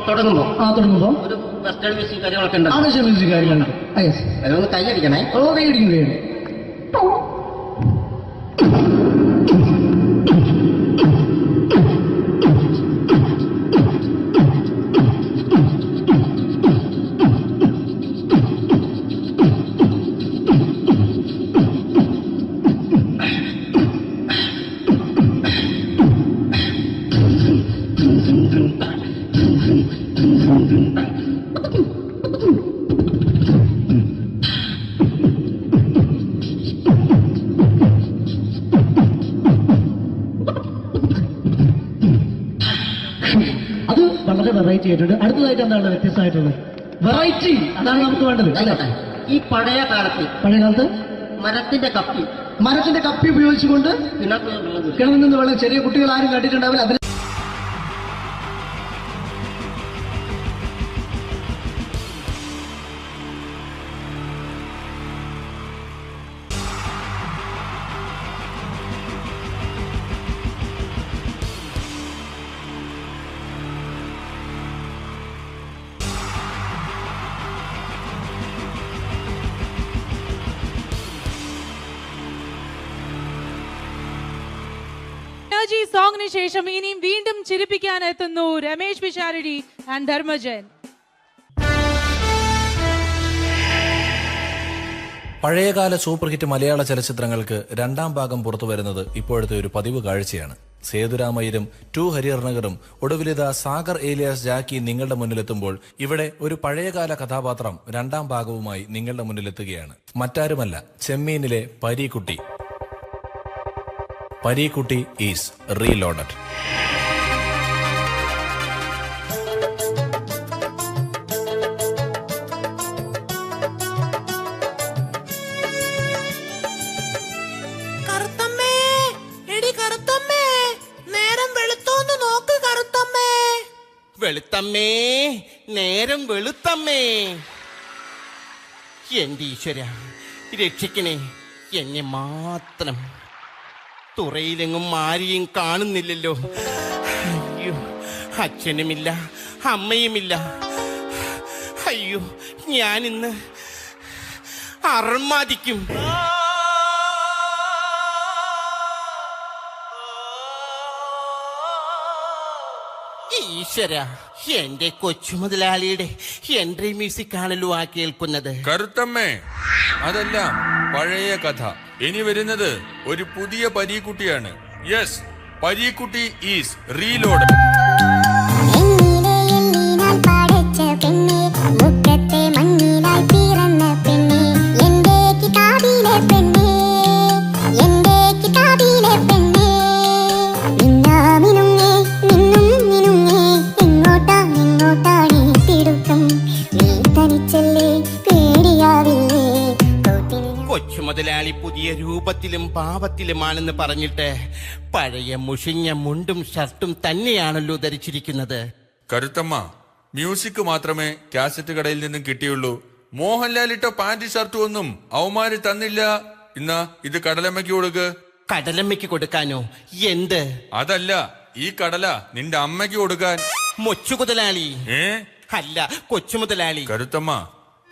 [SPEAKER 4] തുടങ്ങുമ്പോ
[SPEAKER 3] തുടങ്ങുമ്പോ
[SPEAKER 4] ഒരു വെസ്റ്റേൺ മ്യൂസിക് കാര്യങ്ങളൊക്കെ ഉണ്ട്.
[SPEAKER 3] ആവശ്യ മ്യൂസിക് കാര്യങ്ങളുണ്ട്. യെസ്.
[SPEAKER 4] അതൊന്ന് കൈയടിക്കണേ.
[SPEAKER 3] ഓ കൈയടിക്കും. അത് വളരെ വെറൈറ്റി ആയിട്ടുണ്ട്. അടുത്തതായിട്ട് എന്താണ് വ്യത്യസ്തമായിട്ടുള്ളത്? വെറൈറ്റി അതാണ് നമുക്ക് വേണ്ടത്. അല്ലേ?
[SPEAKER 4] ഈ പഴയ കാലത്ത്
[SPEAKER 3] പഴയ കാലത്ത്
[SPEAKER 4] മരത്തിന്റെ കപ്പി
[SPEAKER 3] ഉപയോഗിച്ചുകൊണ്ട്
[SPEAKER 4] കിണറ്റിൽ
[SPEAKER 3] കിണറിൽ നിന്ന് വെള്ളം ചെറിയ കുട്ടികൾ ആരും കണ്ടിട്ടുണ്ടാവില്ല. അതിന്
[SPEAKER 5] എനർജി സോങ്ങിന് ശേഷം ഇനിയും വീണ്ടും ചിരിപ്പിക്കാൻ എത്തുന്നു രമേശ് പിഷാരടി ആൻഡ് ധർമ്മജൻ.
[SPEAKER 6] പഴയകാല സൂപ്പർ ഹിറ്റ് മലയാള ചലച്ചിത്രങ്ങൾക്ക് രണ്ടാം ഭാഗം പുറത്തു വരുന്നത് ഇപ്പോഴത്തെ ഒരു പതിവ് കാഴ്ചയാണ്. സേതുരാമയ്യരും 2 ഹരിഹർനഗറും ഒടുവിലിത സാഗർ ഏലിയാസ് ജാക്കി നിങ്ങളുടെ മുന്നിലെത്തുമ്പോൾ ഇവിടെ ഒരു പഴയകാല കഥാപാത്രം രണ്ടാം ഭാഗവുമായി നിങ്ങളുടെ മുന്നിലെത്തുകയാണ്. മറ്റാരുമല്ല, ചെമ്മീനിലെ പരീക്കുട്ടി. Pareekutty is reloaded.
[SPEAKER 4] വെളുത്തമ്മേ, നേരം വെളുത്തമ്മേ. എന്റെ ഈശ്വര, രക്ഷിക്കണേ എന്നെ മാത്രം. തുറയിലെങ്ങും ആരെയും കാണുന്നില്ലല്ലോ. അയ്യോ, അച്ഛനുമില്ല, അമ്മയുമില്ല. അയ്യോ, ഞാനിന്ന് അർമാദിക്കും. ഈശ്വര, എന്റെ കൊച്ചു മുതലാളിയുടെ എൻട്രി മ്യൂസിക് ആണല്ലോ ആ കേൾക്കുന്നത്.
[SPEAKER 7] കറുത്തമ്മേ, അതെല്ലാം പഴയ കഥ. ഇനി വരുന്നത് ഒരു പുതിയ പരീക്കുട്ടിയാണ്. Yes, Pareekutty is reload.
[SPEAKER 4] മുതലാളി പുതിയ രൂപത്തിലും ഭാവത്തിലുമാണെന്ന് പറഞ്ഞിട്ട് പഴയ മുഷിഞ്ഞ മുണ്ടും ഷർട്ടും തന്നെയാണല്ലോ ധരിച്ചിരിക്കുന്നത്.
[SPEAKER 7] കരുത്തമ്മ, മ്യൂസിക് മാത്രമേ കാസറ്റ് കടയിൽ നിന്നും കിട്ടിയുള്ളൂ. മോഹൻലാൽ ഇട്ട പാന്റ് ഷർട്ടും ഒന്നും അവന്മാര് തന്നില്ല. ഇന്നാ ഇത് കടലമ്മയ്ക്ക് കൊടുക്ക്.
[SPEAKER 4] കടലമ്മയ്ക്ക് കൊടുക്കാനോ? എന്ത്?
[SPEAKER 7] അതല്ല, ഈ കടല നിന്റെ അമ്മയ്ക്ക് കൊടുക്കാൻ.
[SPEAKER 4] മൊച്ചു മുതലാളി. അല്ല, കൊച്ചു മുതലാളി.
[SPEAKER 7] കരുത്തമ്മ,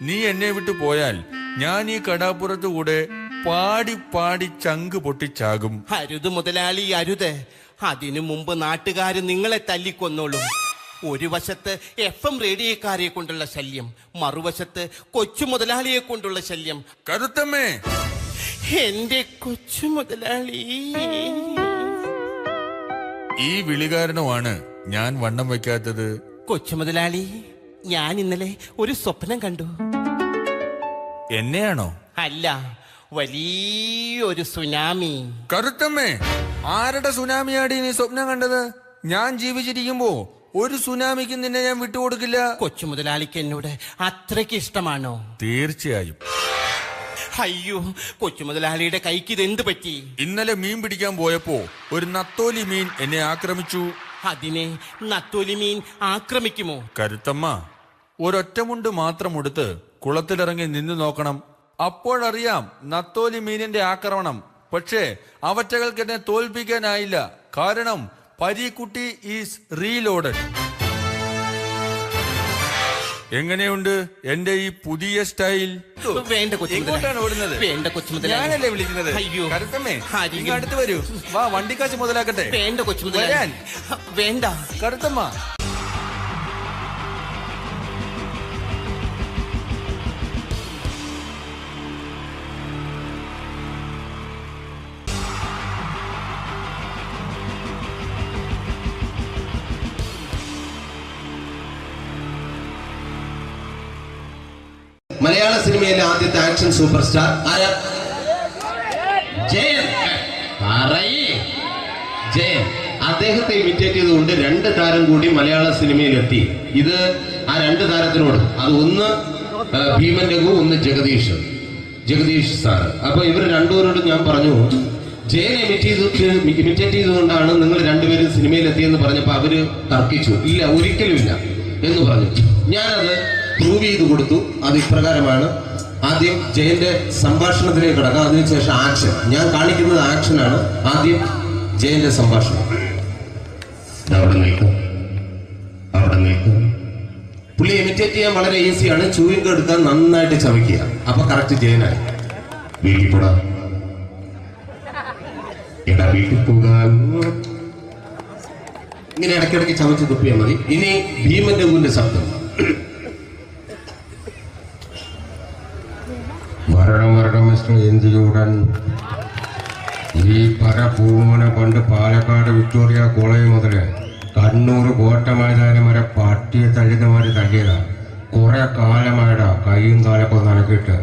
[SPEAKER 7] നീ എന്നെ വിട്ടു പോയാൽ ഞാൻ ഈ കടാപ്പുറത്ത് കൂടെ പാടി പാടി ചങ്ക് പൊട്ടിച്ചാകും.
[SPEAKER 4] അരുത് മുതലാളി, അരുത്. അതിനു മുമ്പ് നാട്ടുകാര് നിങ്ങളെ തല്ലിക്കൊന്നോളും. ഒരു വശത്ത് FM റേഡിയോക്കാരെ കൊണ്ടുള്ള ശല്യം, മറുവശത്ത് കൊച്ചു മുതലാളിയെ കൊണ്ടുള്ള ശല്യം.
[SPEAKER 7] കരുത്തമ്മേ,
[SPEAKER 4] എന്റെ കൊച്ചു മുതലാളി.
[SPEAKER 7] ഈ വിളികാരണമാണ് ഞാൻ വണ്ണം വെക്കാത്തത്.
[SPEAKER 4] കൊച്ചു മുതലാളി, ഞാൻ ഇന്നലെ ഒരു സ്വപ്നം കണ്ടു.
[SPEAKER 7] എന്നെയാണോ?
[SPEAKER 4] അല്ല, വലിയൊരു സുനാമി.
[SPEAKER 7] കറുത്തമ്മേ, ആരുടെ സുനാമിയാടി നീ സ്വപ്നം കണ്ടത്? ഞാൻ ജീവിച്ചിരിക്കുമ്പോ ഒരു സുനാമിക്ക് നിന്നെ ഞാൻ വിട്ടുകൊടുക്കില്ല.
[SPEAKER 4] കൊച്ചു മുതലാളിക്ക് എന്നോട് അത്രയ്ക്ക് ഇഷ്ടമാണോ?
[SPEAKER 7] തീർച്ചയായും.
[SPEAKER 4] അയ്യോ, കൊച്ചു മുതലാളിയുടെ കൈക്ക് ഇതെന്ത് പറ്റി?
[SPEAKER 7] ഇന്നലെ മീൻ പിടിക്കാൻ പോയപ്പോ ഒരു നത്തോലി മീൻ എന്നെ ആക്രമിച്ചു.
[SPEAKER 4] അതിനെ നത്തോലി മീൻ ആക്രമിക്കുമോ?
[SPEAKER 7] കരുത്തമ്മ, ഒരൊറ്റമുണ്ട് മാത്രം ഉടുത്ത് കുളത്തിലിറങ്ങി നിന്നു നോക്കണം. അപ്പോഴറിയാം നത്തോലി മീനിന്റെ ആക്രമണം. പക്ഷേ അവറ്റകൾക്ക് എന്നെ തോൽപ്പിക്കാനായില്ല. കാരണം പരീക്കുട്ടി ഈസ് റീലോഡഡ്. എങ്ങനെയുണ്ട് എന്റെ ഈ പുതിയ സ്റ്റൈൽ?
[SPEAKER 4] വേണ്ട കൊച്ചു
[SPEAKER 7] എങ്ങോട്ടാണ് ഓടുന്നത്?
[SPEAKER 4] വേണ്ട കൊച്ചു മുതലാളി.
[SPEAKER 7] ഞാനല്ലേ വിളിക്കുന്നത്?
[SPEAKER 4] അയ്യോ,
[SPEAKER 7] കരുത്തമ്മേ, ഇങ്ങ് അടുത്ത് വരൂ. വാ, വണ്ടിക്കാശ് മുതലാക്കട്ടെ.
[SPEAKER 4] വേണ്ട കൊച്ചു മുതലാളി. വേണ്ട
[SPEAKER 7] കരുത്തമ്മ.
[SPEAKER 8] മലയാള സിനിമയിലെ ആദ്യത്തെ ആക്ഷൻ സൂപ്പർ സ്റ്റാർ ആരാ? ജയൻ. ജയൻ. അദ്ദേഹത്തെ ഇമിറ്റേറ്റ് ചെയ്തുകൊണ്ട് 2 താരം കൂടി മലയാള സിനിമയിലെത്തി. ഇത് ആ 2 താരത്തിനോട്, അത് ഒന്ന് ഭീമൻ രഘു, ഒന്ന് ജഗദീഷ് സാറ്. അപ്പൊ ഇവർ രണ്ടുപേരോടും ഞാൻ പറഞ്ഞു, ജയൻ ഇമിറ്റേറ്റ് ചെയ്തുകൊണ്ടാണ് നിങ്ങൾ രണ്ടുപേരും സിനിമയിലെത്തിയെന്ന് പറഞ്ഞപ്പോ അവര് തർക്കിച്ചു. ഇല്ല, ഒരിക്കലും ഇല്ല എന്ന് പറഞ്ഞു. ഞാനത് പ്രൂവ് ചെയ്ത് കൊടുത്തു. അത് ഇപ്രകാരമാണ്. ആദ്യം ജയന്റെ സംഭാഷണത്തിലേക്ക് കിടക്കാം, അതിനുശേഷം ആക്ഷൻ. ഞാൻ കാണിക്കുന്നത് ആക്ഷനാണ്. ആദ്യം ജയന്റെ സംഭാഷണം. അവിടെ നിൽക്കും. പുള്ളി ഇമിറ്റേറ്റ് ചെയ്യാൻ വളരെ ഈസിയാണ്. ചൂയിങ് എടുക്കാൻ നന്നായിട്ട് ചവയ്ക്കുക. അപ്പൊ കറക്റ്റ് ജയനായി. വീട്ടിൽ പോടാ, എടാ വീട്ടിൽ പോകാൻ ഇങ്ങനെ ഇടയ്ക്കിടയ്ക്ക് ചവച്ച് തുപ്പിയാൽ മതി. ഇനി ഭീമന്റെ കൂന്റെ ശബ്ദം.
[SPEAKER 9] മരണം മിസ്റ്റർ എന്തിയൂടൻ. ഈ പരഭൂമനെ കൊണ്ട് പാലക്കാട് വിക്ടോറിയ കോളേജ് മുതൽ കണ്ണൂർ കോട്ട മൈതാനം വരെ പട്ടിയെ തള്ളുന്നമാര് തള്ളിയതാ. കുറെ കാലമായടാ കൈയും കാലൊക്കെ നടക്കിയിട്ട്.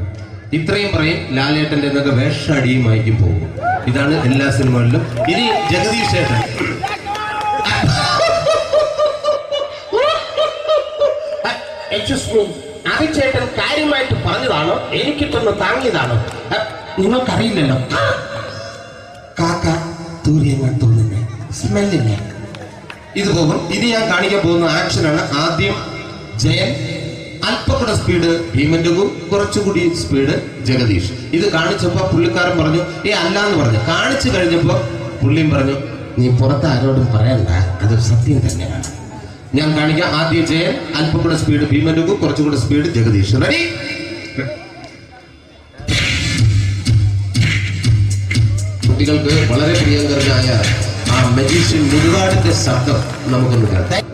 [SPEAKER 8] ഇത്രയും പറയും ലാലേട്ടന്റെ എന്നൊക്കെ വേഷടിയുമായിരിക്കും പോകും. ഇതാണ് എല്ലാ സിനിമകളിലും. ഇനി ജഗദീഷ് ചേട്ടൻ. ചേട്ടൻ കാര്യമായിട്ട് പറഞ്ഞതാണോ എനിക്കിട്ടൊന്ന് താങ്ങിയതാണോ? നിങ്ങൾക്കറിയില്ലല്ലോ. കാക്ക തൂര്യങ്ങൾ തോന്നുന്നേ സ്മെല്ലില്ലേ? ഇത് പോകും. ഇനി ഞാൻ കാണിക്കാൻ പോകുന്ന ആക്ഷനാണ്. ആദ്യം ജയൻ, അല്പകൂടെ സ്പീഡ് ഭീമന്റെ കുറച്ചുകൂടി സ്പീഡ് ജഗദീഷ്. ഇത് കാണിച്ചപ്പോ പുള്ളിക്കാരൻ പറഞ്ഞു അല്ലാന്ന് പറഞ്ഞു. കാണിച്ചു കഴിഞ്ഞപ്പോ പുള്ളിയും പറഞ്ഞു നീ പുറത്ത് ആരോടും പറയണ്ട, അത് സത്യം തന്നെയാണ്. ഞാൻ കാണിക്കാം. ആദ്യം ജയൻ, അല്പകൂടെ സ്പീഡ് ഭീമന്റെ കുറച്ചുകൂടെ സ്പീഡ് ജഗദീഷ്. റെഡി? കുട്ടികൾക്ക് വളരെ പ്രിയങ്കരനായ ആ മജീഷ്യൻ മുരുകാടിന്റെ ശബ്ദം നമുക്കൊന്ന് കേൾക്കാം.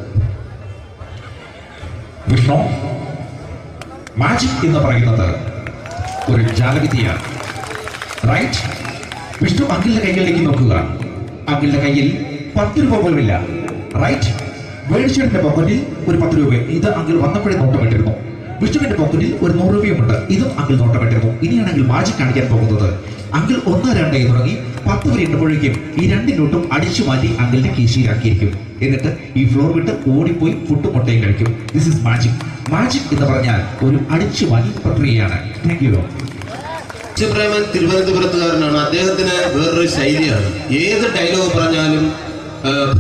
[SPEAKER 10] വിഷ്ണു, മാജിക് എന്ന് പറയുന്നത് ഒരു ജാലവിദ്യയാണ്. റൈറ്റ്? വിഷ്ണു അങ്കിളിന്റെ കൈകളിലേക്ക് നോക്കുക. അങ്കിളിന്റെ കയ്യിൽ 10 രൂപ പോലുമില്ല. റൈറ്റ്? വേണിച്ചേട്ടന്റെ പോക്കറ്റിൽ ഒരു 10 രൂപ. ഇത് അങ്കിൾ വന്നപ്പോഴേ നോട്ടമിട്ടിരുന്നു. വിഷ്ണുവിന്റെ പോക്കറ്റിൽ ഒരു 100 രൂപയുമുണ്ട്. ഇതും അങ്കിൾ നോട്ടമിട്ടിരുന്നു. ഇനിയാണെങ്കിൽ മാജിക് കാണിക്കാൻ പോകുന്നത്. അങ്കിൾ 1, 2 എന്ന് തുടങ്ങി 10 വരെ എണ്ണുമ്പോഴേക്കും ഈ 2 നോട്ടും അടിച്ചു മാറ്റി അങ്കിളിന്റെ കീശയിലാക്കിയിരിക്കും. എന്നിട്ട് ഈ ഫ്ലോർ വിട്ട് ഓടിപ്പോയി ഫുഡ് മുട്ടയും കഴിക്കും. This is magic. മാജിക് എന്ന് പറഞ്ഞാൽ ഒരു അടിച്ചു മാറ്റി പ്രക്രിയയാണ്. Thank you.
[SPEAKER 8] പ്രേമൻ തിരുവനന്തപുരത്തുകാരനാണ്. അദ്ദേഹത്തിന് വേറൊരു ശൈലിയാണ്. ഏത് ഡയലോഗ് പറഞ്ഞാലും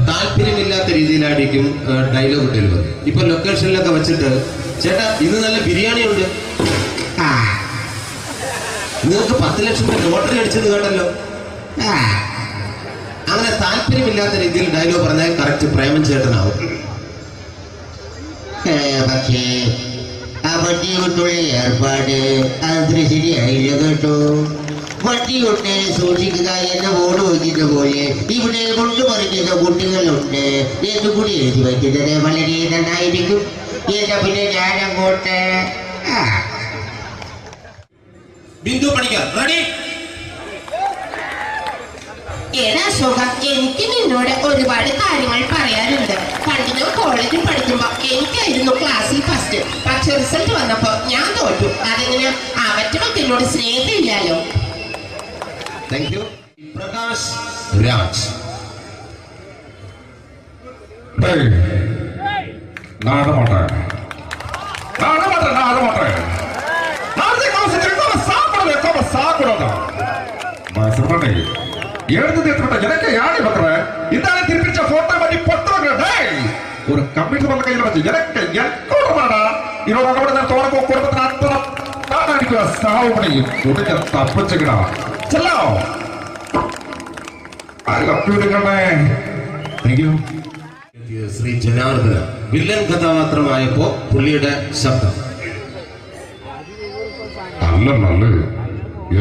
[SPEAKER 8] താല്പര്യമില്ലാത്ത രീതിയിലായിരിക്കും ഡയലോഗ് ഡെലിവറി. ഇപ്പൊ ലൊക്കേഷനിലൊക്കെ വെച്ചിട്ട് ചേട്ടാ ഇന്ന് നല്ല ബിരിയാണി ഉണ്ട്, നിങ്ങൾക്ക് 10 ലക്ഷം രൂപ ലോട്ടറി അടിച്ചെന്ന് കേട്ടല്ലോ. അങ്ങനെ താല്പര്യമില്ലാത്ത രീതിയിൽ ഡയലോഗ് പറഞ്ഞാൽ കറക്റ്റ് പ്രേമൻ ചേട്ടനാവും.
[SPEAKER 11] പക്ഷേ ആ വട്ടികൊണ്ടുള്ള ഏർപ്പാട് അത്ര ശരിയായില്ല കേട്ടോ. വട്ടികൊണ്ട് സൂക്ഷിക്കുക എന്ന ബോർഡ് വയ്ക്കുന്ന പോലെ ഇവിടെ കൊണ്ടുപറിക്കുന്ന കുട്ടികളുണ്ട് എന്ന് കൂടി എഴുതി വയ്ക്കുന്നത് വളരെ നന്നായിരിക്കും. എന്നാ പിന്നെ ഞാനങ്ങോട്ട്
[SPEAKER 8] ബിന്ദു പണിക്കർ. റെഡി?
[SPEAKER 12] ഏതാ സുഖം? എനിക്ക് നിന്നോട് ഒരുപാട് കാര്യങ്ങൾ പറയാനുണ്ട്. പണ്ട് ഞാൻ കോളേജിൽ പഠിക്കുമ്പോ എനിക്കായിരുന്നു ക്ലാസ്സിൽ ഫസ്റ്റ്. പക്ഷെ റിസൾട്ട് വന്നപ്പോ ഞാൻ തോറ്റു. അതെങ്ങനെ അവറ്റൊക്കെ എന്നോട് സ്നേഹമില്ലല്ലോ.
[SPEAKER 8] Thank you. പ്രകാശ് രാജ്.
[SPEAKER 10] ஒரு கம்ப்யூட்டர் பண்ண கையில வச்சு எனக்கு எக்கோடமாடா இதோட கூட நான் தோற குடும்பத்தை அத்தனை நான் அடிக்கிற சாவு பண்ணி உடனே தப்பிச்சுக்கடா செல்லோ I love you നിങ്ങളെ. Thank you.
[SPEAKER 8] Shri Janardana villain കഥാപാത്രമായപ്പോ പുള്ളിയുടെ ശബ്ദം.
[SPEAKER 9] നല്ല നല്ല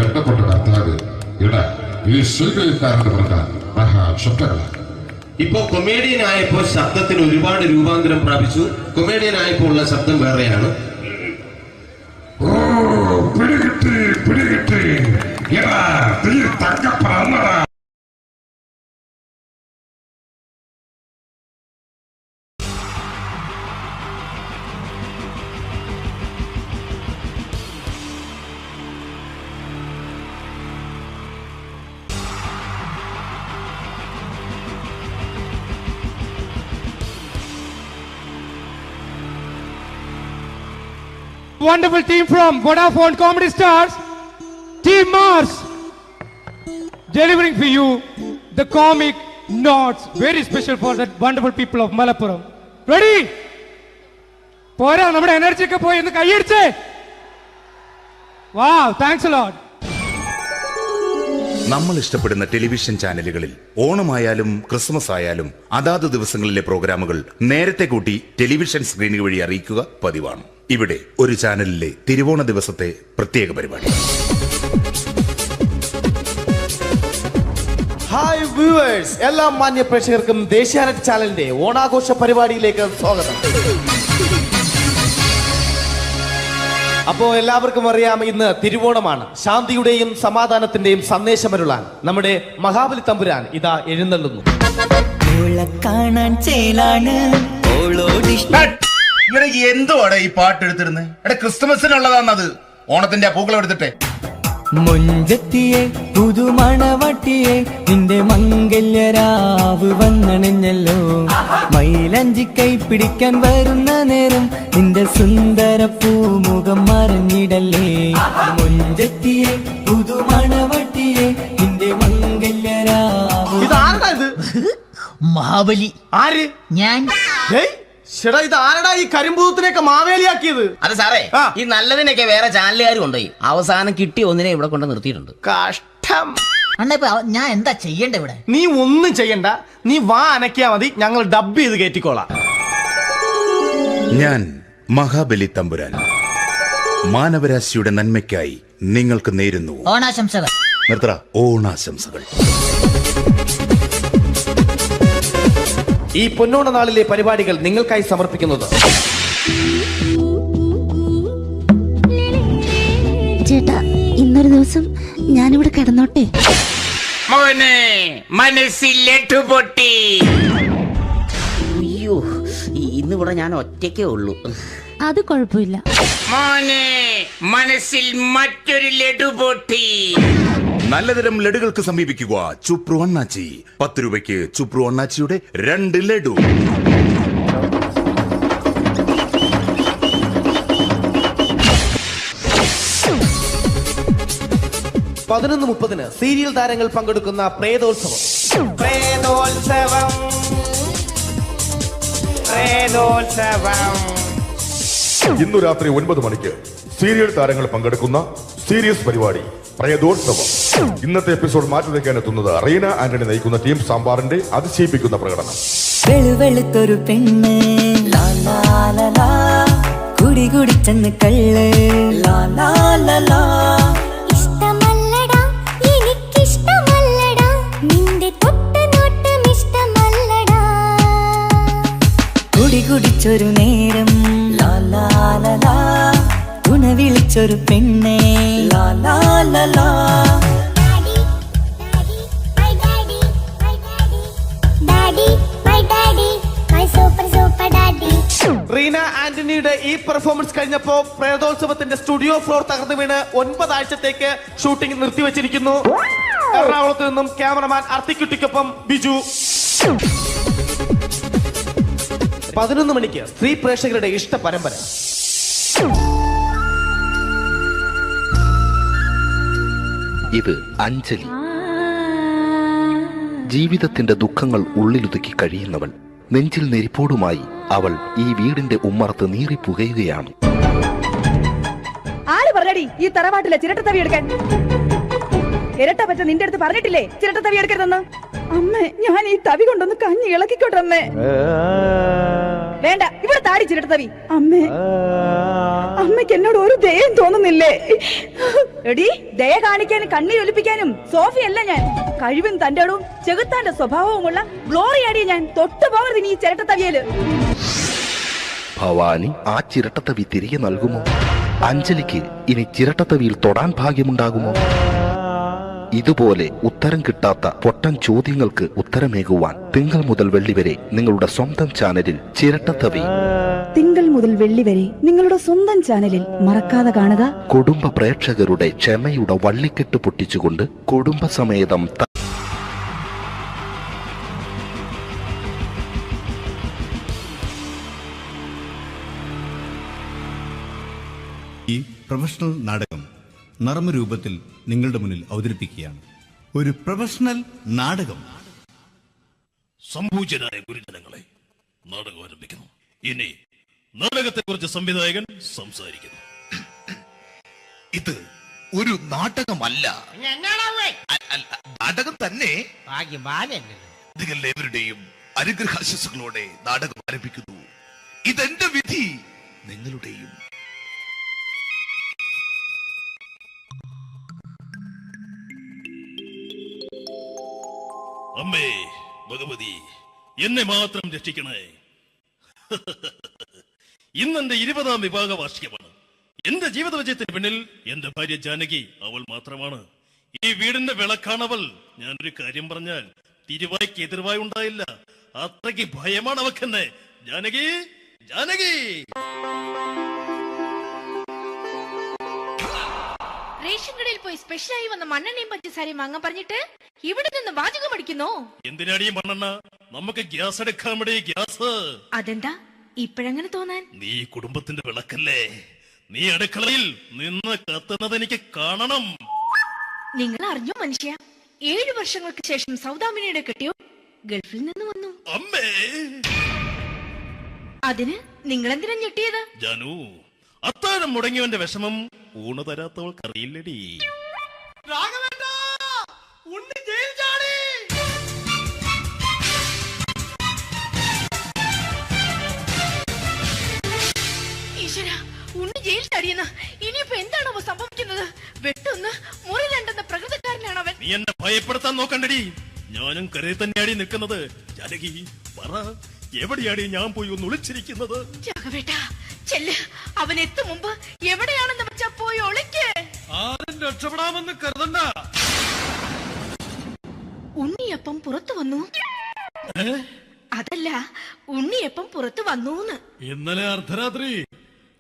[SPEAKER 9] ഏർപ്പെട്ട കർത്താവ് ഇട ഈ ശൈലിക്കാരുടെ പ്രധാന മഹാശബ്ദങ്ങളാണ്.
[SPEAKER 8] ഇപ്പോ കൊമേഡിയൻ ആയപ്പോ ശബ്ദത്തിന് ഒരുപാട് രൂപാന്തരം പ്രാപിച്ചു. കൊമേഡിയൻ ആയപ്പോ ഉള്ള ശബ്ദം വേറെയാണ്.
[SPEAKER 9] ഓ പിടികിട്ടി പിടികിട്ടി എടാ തീ തങ്കപ്പറന്നടാ.
[SPEAKER 13] Wonderful team from Vodafone Comedy Stars, Team Mars, delivering for you the comic notes, very special for the wonderful people of Malappuram. Ready? Pora, nammade energy ke poi endu kaiyediche. Wow, thanks a lot.
[SPEAKER 14] നമ്മൾ ഇഷ്ടപ്പെടുന്ന television ചാനലുകളിൽ ഓണമായാലും Christmas ആയാലും അതാത് ദിവസങ്ങളിലെ പ്രോഗ്രാമുകൾ നേരത്തെ കൂട്ടി television സ്ക്രീനുകൾ വഴി അറിയിക്കുക പതിവാണ്. ഇവിടെ ഒരു ചാനലിലെ തിരുവോണ ദിവസത്തെ പ്രത്യേക പരിപാടി.
[SPEAKER 15] ഹായ് വ്യൂവേഴ്സ്, എല്ലാ മാന്യ പ്രേക്ഷകർക്കും ദേശീയാനെറ്റ് ചാനലിന്റെ ഓണാഘോഷ പരിപാടിയിലേക്ക് സ്വാഗതം. അപ്പോ എല്ലാവർക്കും അറിയാം, ഇന്ന് തിരുവോണമാണ്. ശാന്തിയുടെയും സമാധാനത്തിന്റെയും സന്ദേശമരുളാൻ നമ്മുടെ മഹാബലി തമ്പുരാൻ ഇതാ എഴുന്നള്ളുന്നു.
[SPEAKER 14] എന്തുവാടെ ഈ പാട്ട് എടുത്തിരുന്നത്? എടാ, ക്രിസ്തുമസിനുള്ളതാണത്. ഓണത്തിന്റെ പൂക്കളം എടുത്തിട്ടെ.
[SPEAKER 16] മുഞ്ചത്തിയെ പുതുമണവട്ടിയെ നിന്റെ മംഗല്യരാവ് വന്നണിഞ്ഞല്ലോ. മൈലഞ്ചി കൈ പിടിക്കാൻ വരുന്ന നേരം നിന്റെ സുന്ദര പൂമുഖം മറഞ്ഞിടല്ലേ. മുഞ്ചത്തിയെ പുതുമണവട്ടിയെ നിന്റെ മംഗല്യരാവ്.
[SPEAKER 15] ഇതാരടാ ഇത്?
[SPEAKER 3] മഹാബലി.
[SPEAKER 15] ആര്?
[SPEAKER 3] ഞാൻ.
[SPEAKER 15] ചേട്ടാ, ഇത് ആരടാ ഈ കരിമ്പൂത്തിനെയൊക്കെ മാവേലിയാക്കിയത്?
[SPEAKER 17] അത് സാറേ, ഈ നല്ലതിനൊക്കെ വേറെ ചാനലുകാർ കൊണ്ടുപോയി അവസാനം കിട്ടിയ ഒന്നിനെ ഇവിടെ കൊണ്ട് നിർത്തിയിട്ടുണ്ട്.
[SPEAKER 15] കഷ്ടം.
[SPEAKER 3] അണ്ണ ഞാൻ എന്താ ചെയ്യണ്ട ഇവിടെ?
[SPEAKER 15] നീ ഒന്നും ചെയ്യണ്ട, നീ വാ അനക്കിയാ മതി, ഞങ്ങൾ ഡബ് ചെയ്ത് കയറ്റിക്കോളാം.
[SPEAKER 14] ഞാൻ മഹാബലി തമ്പുരാൻ മാനവരാശിയുടെ നന്മയ്ക്കായി നിങ്ങൾക്ക് നേരുന്നു
[SPEAKER 3] ഓണാശംസകൾ.
[SPEAKER 14] നിർത്തറ. ഓണാശംസകൾ.
[SPEAKER 15] ഈ പൊന്നോണ നാളിലെ പരിപാടികൾ നിങ്ങൾക്കായി സമർപ്പിക്കുന്നത്
[SPEAKER 2] ചേട്ടാ, ഇന്നൊരു ദിവസം ഞാനിവിടെ കിടന്നോട്ടെ?
[SPEAKER 17] മോനെ മനസ്സിലേറ്റു പൊട്ടി. അയ്യോ, ഇന്നിവിടെ ഞാൻ ഒറ്റയ്ക്കേ ഉള്ളൂ.
[SPEAKER 2] അത് കുഴപ്പമില്ല.
[SPEAKER 17] മോനെ മനസ്സിൽ മറ്റൊരു ലഡു പൊട്ടി.
[SPEAKER 14] നല്ലതരം ലഡുകൾക്ക് സമീപിക്കുക ചുപ്രു അണ്ണാച്ചി. 10 രൂപയ്ക്ക് ചുപ്രു അണ്ണാച്ചിയുടെ 2 ലഡു.
[SPEAKER 15] പതിനൊന്ന് 30 സീരിയൽ താരങ്ങൾ പങ്കെടുക്കുന്ന പ്രേതോത്സവം.
[SPEAKER 9] ഇന്നു രാത്രി 9 മണിക്ക് സീരിയൽ താരങ്ങൾ പങ്കെടുക്കുന്ന സീരിയസ് പരിപാടി പ്രേതോത്സവം. ഇന്നത്തെ എപ്പിസോഡ് മാറ്റി വയ്ക്കാൻ എത്തുന്നത് റീന ആന്റണി നയിക്കുന്ന ടീം സാമ്പാറിന്റെ അതിശയിപ്പിക്കുന്ന പ്രകടനം.
[SPEAKER 16] വെളുവെളുത്തൊരു പെണ്ണ് കുടി കുടിച്ചെന്ന് കള്ള്.
[SPEAKER 2] ഇഷ്ടമല്ലടാ, എനിക്കിഷ്ടമല്ലടാ, നിന്റെ തൊട്ടനോട്ടം ഇഷ്ടമല്ലടാ.
[SPEAKER 16] കുടി കുടിച്ചൊരു നേരം ഉണ വിളിച്ചൊരു പെണ്ണെ.
[SPEAKER 15] റീന ആന്റണിയുടെ ഈ പെർഫോമൻസ് കഴിഞ്ഞപ്പോ പ്രേതോത്സവത്തിന്റെ സ്റ്റുഡിയോ ഫ്ലോർ തകർന്നു വീണ് 9 ആഴ്ചത്തേക്ക് ഷൂട്ടിംഗ് നിർത്തിവെച്ചിരിക്കുന്നു. എറണാകുളത്ത് നിന്നും ക്യാമറമാൻ അർത്തിക്കുട്ടിക്കൊപ്പം ബിജു. 11 മണിക്ക് സ്ത്രീ പ്രേക്ഷകരുടെ ഇഷ്ട പരമ്പര.
[SPEAKER 18] ഇത് അഞ്ജലി. ജീവിതത്തിന്റെ ദുഃഖങ്ങൾ ഉള്ളിലൊതുക്കി കഴിയുന്നവൾ. നെഞ്ചിൽ നെരിപ്പോടുമായി അവൾ ഈ വീടിന്റെ ഉമ്മറത്ത് നീറി പുകയുകയാണ്.
[SPEAKER 19] ആര് പറഞ്ഞടി ഈ തറവാട്ടിലെ ചിരട്ടത്തവി എടുക്കാൻ? ഇരട്ട പറ്റ നിന്റെ അടുത്ത് പറഞ്ഞിട്ടില്ലേ ചിരട്ടത്തവി എടുക്കരുതെന്ന്? അമ്മേ, ഞാൻ ഈ തവി കൊണ്ടൊന്ന് കഞ്ഞി ഇളക്കിക്കോട്ടെ അമ്മേ. വേണ്ട, ഇവിടെ താടി ചിരട്ടത്തവി. അമ്മേ, അമ്മയ്ക്ക് എന്നോട് ഒരു ദയം തോന്നുന്നില്ലേ? എടി, ദയ കാണിക്കാനും കണ്ണീരൊലിപ്പിക്കാനും സോഫിയല്ല ഞാൻ. കഴിവും തന്റെടവും ചെകുത്താന്റെ സ്വഭാവവുമുള്ള ഗ്ലോറിയാടി ഞാൻ. തൊട്ടു പോകരുത് നീ ചിരട്ടത്തവിയല്.
[SPEAKER 18] ഭവാനി ആ ചിരട്ടത്തവി തിരികെ നൽകുമോ? അഞ്ജലിക്ക് ഇനി ചിരട്ടത്തവിയിൽ തൊടാൻ ഭാഗ്യമുണ്ടാകുമോ? ഇതുപോലെ ഉത്തരം കിട്ടാത്ത പൊട്ടൻ ചോദ്യങ്ങൾക്ക് ഉത്തരമേകുവാൻ തിങ്കൾ മുതൽ വെള്ളി വരെ നിങ്ങളുടെ സ്വന്തം ചാനലിൽ ചിരട്ടത്തവി.
[SPEAKER 19] തിങ്കൾ മുതൽ വെള്ളി വരെ നിങ്ങളുടെ സ്വന്തം ചാനലിൽ മറക്കാതെ കാണുക.
[SPEAKER 18] കുടുംബ പ്രേക്ഷകരുടെ ക്ഷമയുടെ വള്ളിക്കെട്ട് പൊട്ടിച്ചുകൊണ്ട് കുടുംബസമേതം
[SPEAKER 20] ഈ പ്രൊഫഷണൽ നാടകം നർമ്മരൂപത്തിൽ നിങ്ങളുടെ മുന്നിൽ അവതരിപ്പിക്കുകയാണ്. ഒരു പ്രൊഫഷണൽ നാടകം.
[SPEAKER 21] സംപൂജ്യരായ ഗുരുജനങ്ങളെ, നാടകം ആരംഭിക്കുന്നു. ഇനി നാടകത്തെക്കുറിച്ച് സംവിധായകൻ സംസാരിക്കുന്നു.
[SPEAKER 22] ഇത് ഒരു നാടകമല്ല, നാടകം തന്നെ. നിങ്ങളെവരുടെയും അനുഗ്രഹാശസ്സുകളോടെ നാടകം ആരംഭിക്കുന്നു. ഇതെന്റെ വിധി, നിങ്ങളുടെയും.
[SPEAKER 21] അമ്മേ ഭഗവതി, എന്നെ മാത്രം രക്ഷിക്കണേ. ഇന്നെന്റെ 20ാം വിവാഹ വാർഷികമാണ്. എന്റെ ജീവിത വിജയത്തിന് പിന്നിൽ എന്റെ ഭാര്യ ജാനകി അവൾ മാത്രമാണ്. ഈ വീടിന്റെ വിളക്കാണവൾ. ഞാനൊരു കാര്യം പറഞ്ഞാൽ തിരുവായ്ക്ക് എതിർവായി ഉണ്ടായില്ല. അത്രയ്ക്ക് ഭയമാണ് അവക്കെന്നെ. ജാനകി, ജാനകി.
[SPEAKER 1] റേഷൻ കടയിൽ പോയി സ്പെഷ്യലായി വന്ന മണ്ണെണ്ണയും പഞ്ചസാരയും വാങ്ങാൻ പറഞ്ഞിട്ട് ഇവിടെ നിന്ന് വാചകം അടിക്കുന്നോ?
[SPEAKER 21] എന്തിനാടി മണ്ണെണ്ണ? നമുക്ക് ഗ്യാസ് എടുക്കാൻ വേണ്ടി ഗ്യാസ്.
[SPEAKER 1] അതെന്താ ഇപ്പോഴങ്ങനെ തോന്നാൻ?
[SPEAKER 21] നീ കുടുംബത്തിന്റെ വിളക്കല്ലേ. നീ അടുക്കളയിൽ നിന്ന് കത്തുന്നത് എനിക്ക് കാണണം.
[SPEAKER 1] നിങ്ങൾ അറിഞ്ഞോ മനുഷ്യ, 7 വർഷങ്ങൾക്ക് ശേഷം സൗദാമിനിയുടെ കെട്ടിയോ ഗൾഫിൽ നിന്ന് വന്നു.
[SPEAKER 21] അമ്മേ,
[SPEAKER 1] അതിന് നിങ്ങൾ എന്തിനാ ഞെട്ടിയത്?
[SPEAKER 21] ജാനു, അത്താഴം മുടങ്ങിയവന്റെ വിഷമം ഊണ് തരാത്തവൾക്കറിയില്ലടി.
[SPEAKER 1] ഈശ്വര, ഉണ്ണി ജയിൽ ചാടിയെന്ന്. ഇനിയിപ്പോ എന്താണോ സംഭവിക്കുന്നത്? വെട്ടൊന്ന് മുറി രണ്ടെന്ന പ്രകൃതക്കാരനാണ് അവൻ.
[SPEAKER 21] നീ എന്നെ ഭയപ്പെടുത്താൻ നോക്കണ്ടടി. ഞാനും കരയിൽ തന്നെയാടി നിൽക്കുന്നത്. ജാനകി, പറ, എവിടെയാടി ഞാൻ പോയി ഒന്ന് ഒളിച്ചിരിക്കുന്നത്?
[SPEAKER 1] രാഘവേട്ടാ, ചെല്ല്. അവൻ എത്തും മുമ്പ് എവിടെയാണെന്ന് വെച്ചാ പോയി ഒളിക്ക്.
[SPEAKER 21] ആരും രക്ഷപ്പെടാമെന്ന് കരുതണ്ട.
[SPEAKER 1] ഉണ്ണിയപ്പം പുറത്തു വന്നു. അതല്ല, ഉണ്ണിയപ്പം പുറത്തു വന്നൂന്ന്.
[SPEAKER 21] ഇന്നലെ അർദ്ധരാത്രി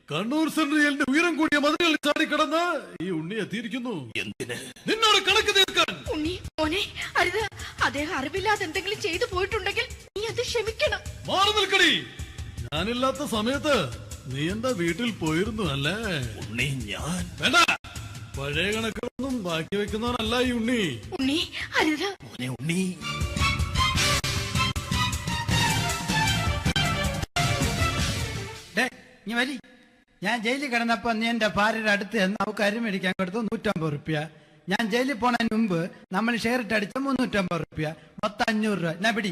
[SPEAKER 21] കണ്ണൂർ സെൻട്രലിന്റെ ഉയരം കൂടിയ മതിലുകൾ ചാടിക്കടന്ന് ഈ ഉണ്ണി എത്തിയിരിക്കുന്നു. എന്തിന്? നിന്നോട് കണക്ക് തീർക്കാൻ.
[SPEAKER 1] ഉണ്ണി മോനെ, അരുത്. അദ്ദേഹം അറിവില്ലാതെ എന്തെങ്കിലും ചെയ്തു പോയിട്ടുണ്ടെങ്കിൽ നീ അത് ക്ഷമിക്കണം.
[SPEAKER 21] മാറി നിൽക്കടി. ഞാനില്ലാത്ത സമയത്ത് നീ എന്താ വീട്ടിൽ പോയിരുന്നു അല്ലേ? ഉണ്ണി, ഞാൻ വേണ്ട. പഴയ കണക്കുകളൊന്നും ബാക്കി വെക്കുന്നവനല്ല ഈ ഉണ്ണി.
[SPEAKER 1] ഉണ്ണി, അരുത്.
[SPEAKER 21] മോനെ ഉണ്ണി.
[SPEAKER 5] ഞാൻ ജയിലിൽ കിടന്നപ്പോ നീ എന്റെ ഭാര്യയുടെ അടുത്ത് എന്ന് അവർക്ക് അരി മേടിക്കാൻ കൊടുത്തു 150 റുപ്യ. ഞാൻ ജയിലിൽ പോണതിന് മുമ്പ് നമ്മൾ ഷെയർ ഇട്ട് അടിച്ച 350 റുപ്യ, മൊത്തം 500 രൂപ. ഞാൻ പിടി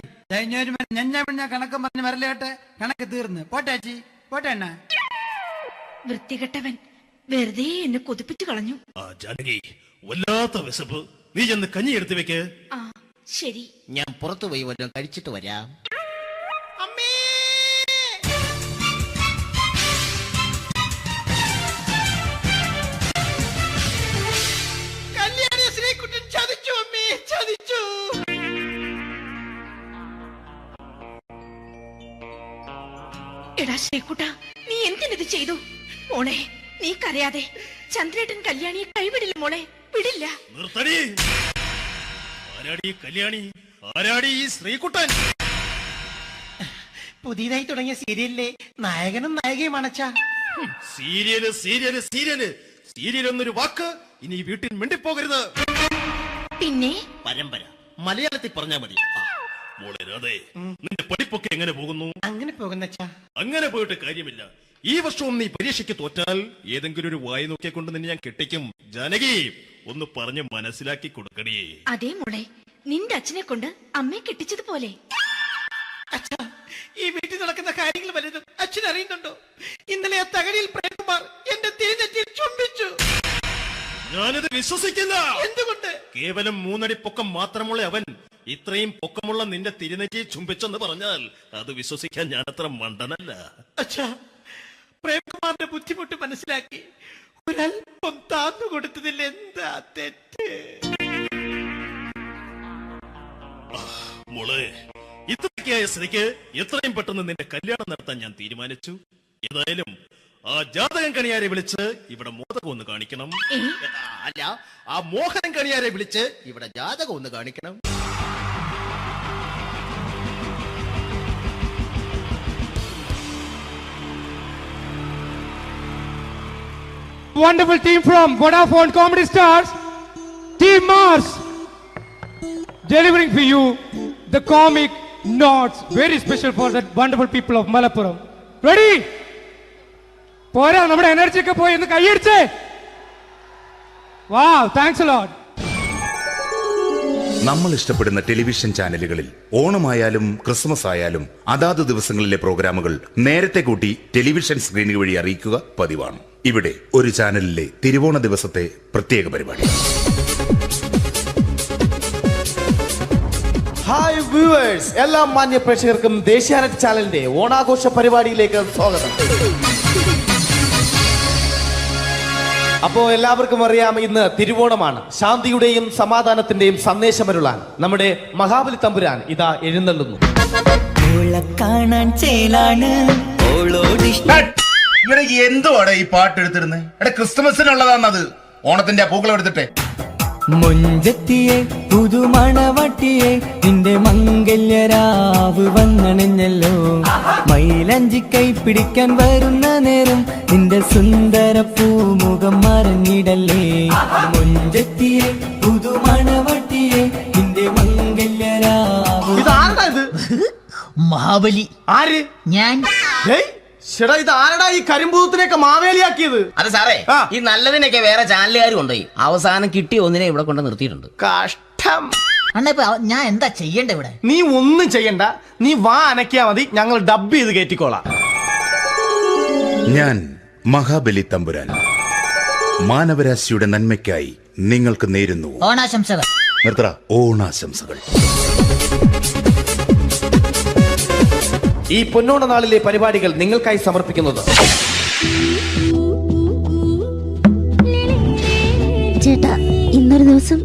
[SPEAKER 5] ഞാൻ കണക്ക് പറഞ്ഞ് വരലേട്ടെ. കണക്ക് തീർന്ന് പോട്ടേച്ചി, പോട്ടെ അണ്ണ.
[SPEAKER 1] വൃത്തികെട്ടവൻ വെറുതെ എന്നെ കൊതിപ്പിച്ചു കളഞ്ഞു.
[SPEAKER 21] ജാനകി, വല്ലാത്ത വിശപ്പ്. നീ ചെന്ന് കഞ്ഞി എടുത്തു വെക്ക്.
[SPEAKER 1] ആ ശരി.
[SPEAKER 17] ഞാൻ പുറത്തു പോയി വല്ലതും കഴിച്ചിട്ട് വരാം.
[SPEAKER 1] എടാ ശ്രീകുട്ട, നീ എന്തിനത് ചെയ്തു? മോളെ, നീ കരയാതെ. ചന്ദ്രേട്ടൻ കല്യാണിയെ കൈവിടില്ല മോളെ, വിടില്ല.
[SPEAKER 21] നിർത്തടി. ആരാടി കല്യാണി? ആരാടി ഈ ശ്രീകുട്ടൻ?
[SPEAKER 5] പുതിയതായി തുടങ്ങിയ സീരിയലിലെ നായകനും നായികയും അണച്ചാ.
[SPEAKER 21] സീരിയല് സീരിയല് സീരിയല് സീരിയൽ എന്നൊരു വാക്ക് ഇനി വീട്ടിൽ മിണ്ടിപ്പോകരുത്.
[SPEAKER 1] പിന്നെ
[SPEAKER 21] പരമ്പര മലയാളത്തിൽ പറഞ്ഞാ മതി. മോളെ രാധേ, നിന്റെ പഠിപ്പൊക്കെ എങ്ങനെ പോകുന്നു?
[SPEAKER 5] അങ്ങനെ പോകുന്ന
[SPEAKER 21] അങ്ങനെ പോയിട്ട് കാര്യമില്ല. ഈ വർഷവും നീ പരീക്ഷയ്ക്ക് തോറ്റാൽ ഏതെങ്കിലും ഒരു വായി നോക്കിയെ കൊണ്ട് നിന്നെ ഞാൻ കെട്ടിക്കും. ജാനകി, ഒന്ന് പറഞ്ഞ് മനസ്സിലാക്കി കൊടുക്കണേ.
[SPEAKER 1] അതേ മോളെ, നിന്റെ അച്ഛനെ കൊണ്ട് അമ്മയെ കെട്ടിച്ചതുപോലെ.
[SPEAKER 5] ഈ വീട്ടിൽ നടക്കുന്ന കാര്യങ്ങൾ വലുതും അച്ഛൻ അറിയുന്നുണ്ടോ? ഇന്നലെ ആ തകഴിയിൽ പ്രേംകുമാർ എന്റെ തിരിഞ്ഞെത്തി ചുംബിച്ചു.
[SPEAKER 21] ഞാനത് വിശ്വസിക്കില്ല.
[SPEAKER 5] എന്തുകൊണ്ട്?
[SPEAKER 21] കേവലം 3 അടി പൊക്കം മാത്രമുള്ള അവൻ ഇത്രയും പൊക്കമുള്ള നിന്റെ തിരുനെറ്റി ചുംബിച്ചെന്ന് പറഞ്ഞാൽ അത് വിശ്വസിക്കാൻ ഞാൻ അത്ര മണ്ടനല്ല.
[SPEAKER 5] അച്ഛാ, പ്രേംകുമാറിന്റെ ബുദ്ധിമുട്ട് മനസ്സിലാക്കി ഒരല്പം താന്നു കൊടുത്തതിൽ എന്താ തെറ്റ്?
[SPEAKER 21] മോളെ, ഇത്രയ്ക്കായ സ്ഥിതിക്ക് എത്രയും പെട്ടെന്ന് നിന്റെ കല്യാണം നടത്താൻ ഞാൻ തീരുമാനിച്ചു. ഏതായാലും ആ ജാതകം കണിയാരെ വിളിച്ച് ഇവിടെ മോദകം ഒന്ന് കാണിക്കണം.
[SPEAKER 17] അല്ല, ആ മോഹനം കണിയാരെ വിളിച്ച് ഇവിടെ ജാതകം ഒന്ന് കാണിക്കണം.
[SPEAKER 13] Wonderful team from Vodafone Comedy Stars, Team Mars, delivering for you the comic notes, very special for the wonderful people of Malappuram. Ready? പോരാ, നമ്മുടെ എനർജി ഒക്കെ പോയി ഒന്ന് കൈയടിച്ചേ. Wow, thanks a lot.
[SPEAKER 14] നമ്മൾ ഇഷ്ടപ്പെടുന്ന ടെലിവിഷൻ ചാനലുകളിൽ ഓണമായാലും ക്രിസ്മസ് ആയാലും അതാത് ദിവസങ്ങളിലെ പ്രോഗ്രാമുകൾ നേരത്തെ കൂട്ടി ടെലിവിഷൻ സ്ക്രീനുകൾ വഴി അറിയിക്കുക പതിവാണ്. ഇവിടെ ഒരു ചാനലിലെ തിരുവോണ ദിവസത്തെ പ്രത്യേക പരിപാടി.
[SPEAKER 5] ഹായ്
[SPEAKER 15] വ്യൂവേഴ്സ്, എല്ലാ മാന്യ പ്രേക്ഷകർക്കും ദേശീയാനെറ്റ് ചാനലിന്റെ ഓണാഘോഷ പരിപാടിയിലേക്ക് സ്വാഗതം. അപ്പോ എല്ലാവർക്കും അറിയാം, ഇന്ന് തിരുവോണമാണ്. ശാന്തിയുടെയും സമാധാനത്തിന്റെയും സന്ദേശമരുളാൻ നമ്മുടെ മഹാബലി തമ്പുരാൻ ഇതാ എഴുന്നള്ളുന്നു.
[SPEAKER 16] കാണാൻ ചേലാണ്
[SPEAKER 14] എന്തുവാടെ ഈ പാട്ട് എടുത്തിരുന്നത്? എടാ ക്രിസ്തുമസിനുള്ളതാണത്. ഓണത്തിന്റെ പൂക്കളം എടുത്തിട്ടെ.
[SPEAKER 16] മുഞ്ചത്തിയെ പുതുമണവട്ടിയെ നിന്റെ മംഗല്യരാവ് വന്നണിഞ്ഞല്ലോ. മൈലഞ്ചി കൈ പിടിക്കാൻ വരുന്ന നേരം നിന്റെ സുന്ദര പൂമുഖം മറഞ്ഞിടല്ലേ. മുഞ്ചത്തിയെ പുതുമണവട്ടിയെ നിന്റെ മംഗല്യരാവ്.
[SPEAKER 17] മഹാബലി.
[SPEAKER 15] ആര്?
[SPEAKER 17] ഞാൻ.
[SPEAKER 15] ചേട്ടാ, ഇത് ആരടാ ഈ കരിമ്പൂത്തിനെയൊക്കെ മാവേലിയാക്കിയത്?
[SPEAKER 17] അത് സാറേ, ഈ നല്ലതിനൊക്കെ വേറെ ചാനലുകാർ കൊണ്ടുപോയി അവസാനം കിട്ടിയ ഒന്നിനെ ഇവിടെ കൊണ്ട് നിർത്തിയിട്ടുണ്ട്.
[SPEAKER 15] കഷ്ടം.
[SPEAKER 17] അണ്ണാ ഞാൻ എന്താ ചെയ്യണ്ടേ ഇവിടെ?
[SPEAKER 15] നീ ഒന്നും ചെയ്യണ്ട, നീ വാ അനക്കിയാ മതി, ഞങ്ങൾ ഡബ് ചെയ്ത് കയറ്റിക്കോളാം.
[SPEAKER 14] ഞാൻ മഹാബലി തമ്പുരാൻ മാനവരാശിയുടെ നന്മയ്ക്കായി നിങ്ങൾക്ക് നേരുന്നു
[SPEAKER 17] ഓണാശംസകൾ.
[SPEAKER 14] നിർത്തറ. ഓണാശംസകൾ.
[SPEAKER 15] ഈ പൊന്നോണ നാളിലെ പരിപാടികൾ നിങ്ങൾക്കായി സമർപ്പിക്കുന്നത്
[SPEAKER 2] ചേട്ടാ, ഇന്നൊരു ദിവസം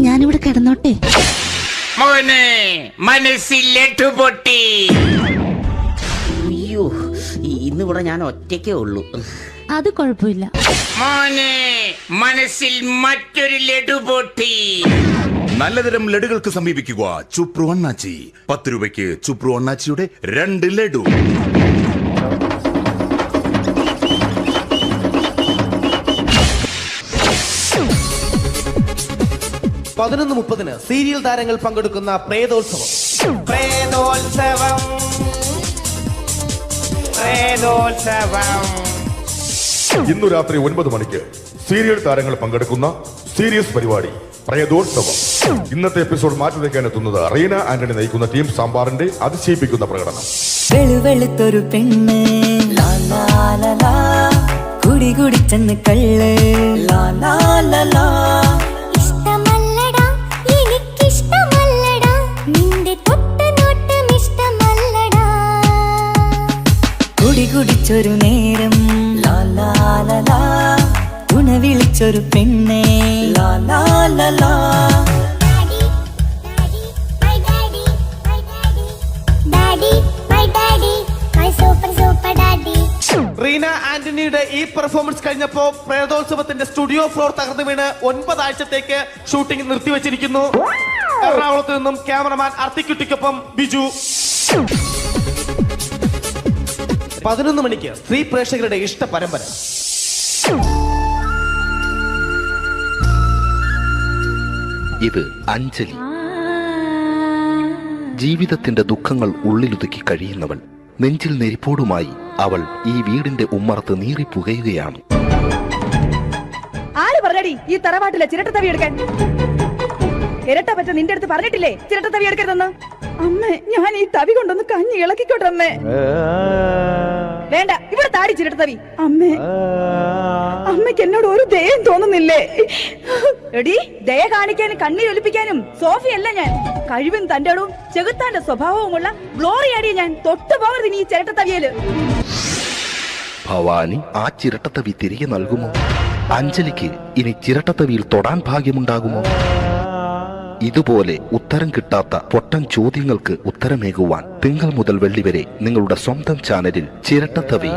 [SPEAKER 2] ഞാനിവിടെ കിടന്നോട്ടെ.
[SPEAKER 17] മോനെ മനസ്സിലെട്ടു പൊട്ടി. അയ്യോ, ഇന്നിവിടെ ഞാൻ ഒറ്റയ്ക്കേ ഉള്ളൂ.
[SPEAKER 2] അത് കുഴപ്പമില്ല.
[SPEAKER 17] മോനെ മനസ്സിൽ മറ്റൊരു ലഡു പൊട്ടി.
[SPEAKER 14] നല്ലതരം ലഡുകൾക്ക് സമീപിക്കുക ചുപ്രു അണ്ണാച്ചി. 10 രൂപയ്ക്ക് ചുപ്രു അണ്ണാച്ചിയുടെ 2 ലഡു.
[SPEAKER 15] പതിനൊന്ന് 30 സീരിയൽ താരങ്ങൾ പങ്കെടുക്കുന്ന പ്രേതോത്സവം. പ്രേതോത്സവം, പ്രേതോത്സവം.
[SPEAKER 9] ഇന്നു രാത്രി 9 മണിക്ക് സീരിയൽ താരങ്ങൾ പങ്കെടുക്കുന്ന സീരിയസ് പരിപാടി പ്രേതോത്സവം. ഇന്നത്തെ എപ്പിസോഡ് മാറ്റി വയ്ക്കാൻ എത്തുന്നത് റീന ആന്റണി നയിക്കുന്ന ടീം സാമ്പാറിന്റെ അതിശയിപ്പിക്കുന്ന പ്രകടനം.
[SPEAKER 16] വെളുവെളുത്തൊരു പെണ്ണ് കുടി കുടിച്ചെന്ന് കള്ള്.
[SPEAKER 2] ഇഷ്ടമല്ലടാ, എനിക്കിഷ്ടമല്ലടാ, നിന്റെ തൊട്ടനോട്ടം ഇഷ്ടമല്ലടാ.
[SPEAKER 16] കുടി കുടിച്ചൊരു നേരം തുണ വിളിച്ചൊരു പെണ്ണെ.
[SPEAKER 15] റീന ആന്റണിയുടെ ഈ പെർഫോമൻസ് കഴിഞ്ഞപ്പോ പ്രേതോത്സവത്തിന്റെ സ്റ്റുഡിയോ ഫ്ലോർ തകർന്നു വീണ് 9 ആഴ്ചത്തേക്ക് ഷൂട്ടിംഗ് നിർത്തിവെച്ചിരിക്കുന്നു. എറണാകുളത്ത് നിന്നും ക്യാമറമാൻ അർത്തിക്കുട്ടിക്കൊപ്പം ബിജു. 11 മണിക്ക് സ്ത്രീ പ്രേക്ഷകരുടെ ഇഷ്ട പരമ്പര.
[SPEAKER 18] ഇത് അഞ്ജലി. ജീവിതത്തിന്റെ ദുഃഖങ്ങൾ ഉള്ളിലൊതുക്കി കഴിയുന്നവൾ. നെഞ്ചിൽ നെരിപ്പോടുമായി അവൾ ഈ വീടിന്റെ ഉമ്മറത്ത് നീറിപ്പുകയുകയാണ്.
[SPEAKER 19] ആര് പറഞ്ഞടി ഈ തറവാട്ടിലെ ചിരട്ട തവി എടുക്കാൻ? ഇരട്ട പറ്റ നിന്റെ അടുത്ത് പറഞ്ഞിട്ടില്ലേ ചിരട്ട തവി എടുക്കരുതെന്ന്? അമ്മേ, ഞാൻ ഈ തവി കൊണ്ടൊന്ന് കഞ്ഞി ഇളക്കിക്കോട്ടെ അമ്മേ. വേണ്ട, ഇവിടെ താടി ചിരട്ട തവി. അമ്മേ, അമ്മയ്ക്ക് എന്നോട് ഒരു ദയം തോന്നുന്നില്ലേ? എടി, ദയ കാണിക്കാനും കണ്ണീരൊലിപ്പിക്കാനും സോഫിയല്ല ഞാൻ. കഴിവും തന്റെടും ചെകുത്താന്റെ സ്വഭാവവുമുള്ള ഗ്ലോറിയാടിയ ഞാൻ. തൊട്ടു പോകരുത് നീ ചിരട്ട തവിയല്.
[SPEAKER 18] ഭവാനി ആ ചിരട്ടത്തവി തിരികെ നൽകുമോ? അഞ്ജലിക്ക് ഇനി ചിരട്ടത്തവിയിൽ തൊടാൻ ഭാഗ്യമുണ്ടാകുമോ? ഇതുപോലെ ഉത്തരം കിട്ടാത്ത പൊട്ടൻ ചോദ്യങ്ങൾക്ക് ഉത്തരമേകുവാൻ തിങ്കൾ മുതൽ വെള്ളി വരെ നിങ്ങളുടെ സ്വന്തം ചാനലിൽ ചിരട്ടത്തവി.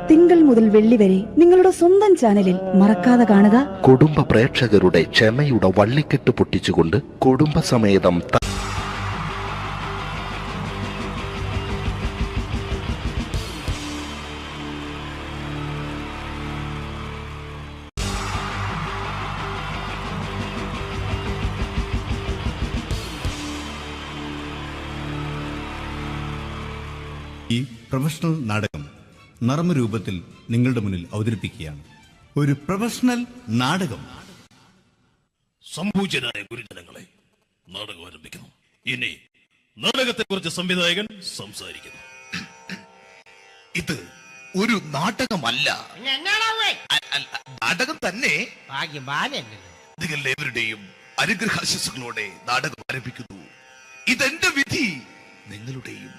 [SPEAKER 19] തിങ്കൾ മുതൽ വെള്ളി വരെ നിങ്ങളുടെ സ്വന്തം ചാനലിൽ മറക്കാതെ കാണുക.
[SPEAKER 18] കുടുംബ പ്രേക്ഷകരുടെ ക്ഷമയുടെ വള്ളിക്കെട്ട് പൊട്ടിച്ചുകൊണ്ട് കുടുംബസമേതം
[SPEAKER 20] ഈ പ്രൊഫഷണൽ നാടകം നർമ്മരൂപത്തിൽ നിങ്ങളുടെ മുന്നിൽ അവതരിപ്പിക്കുകയാണ്. ഒരു പ്രൊഫഷണൽ നാടകം.
[SPEAKER 21] സംപൂജ്യനായ ഗുരുജനങ്ങളെ, നാടകം ആരംഭിക്കുന്നു. ഇനി നാടകത്തെ കുറിച്ച് സംവിധായകൻ സംസാരിക്കുന്നു.
[SPEAKER 22] ഇത് ഒരു നാടകമല്ല, നാടകം തന്നെ. നിങ്ങളെവരുടെയും അനുഗ്രഹാശിസുകളോടെ നാടകം ആരംഭിക്കുന്നു. ഇതെന്റെ വിധി, നിങ്ങളുടെയും.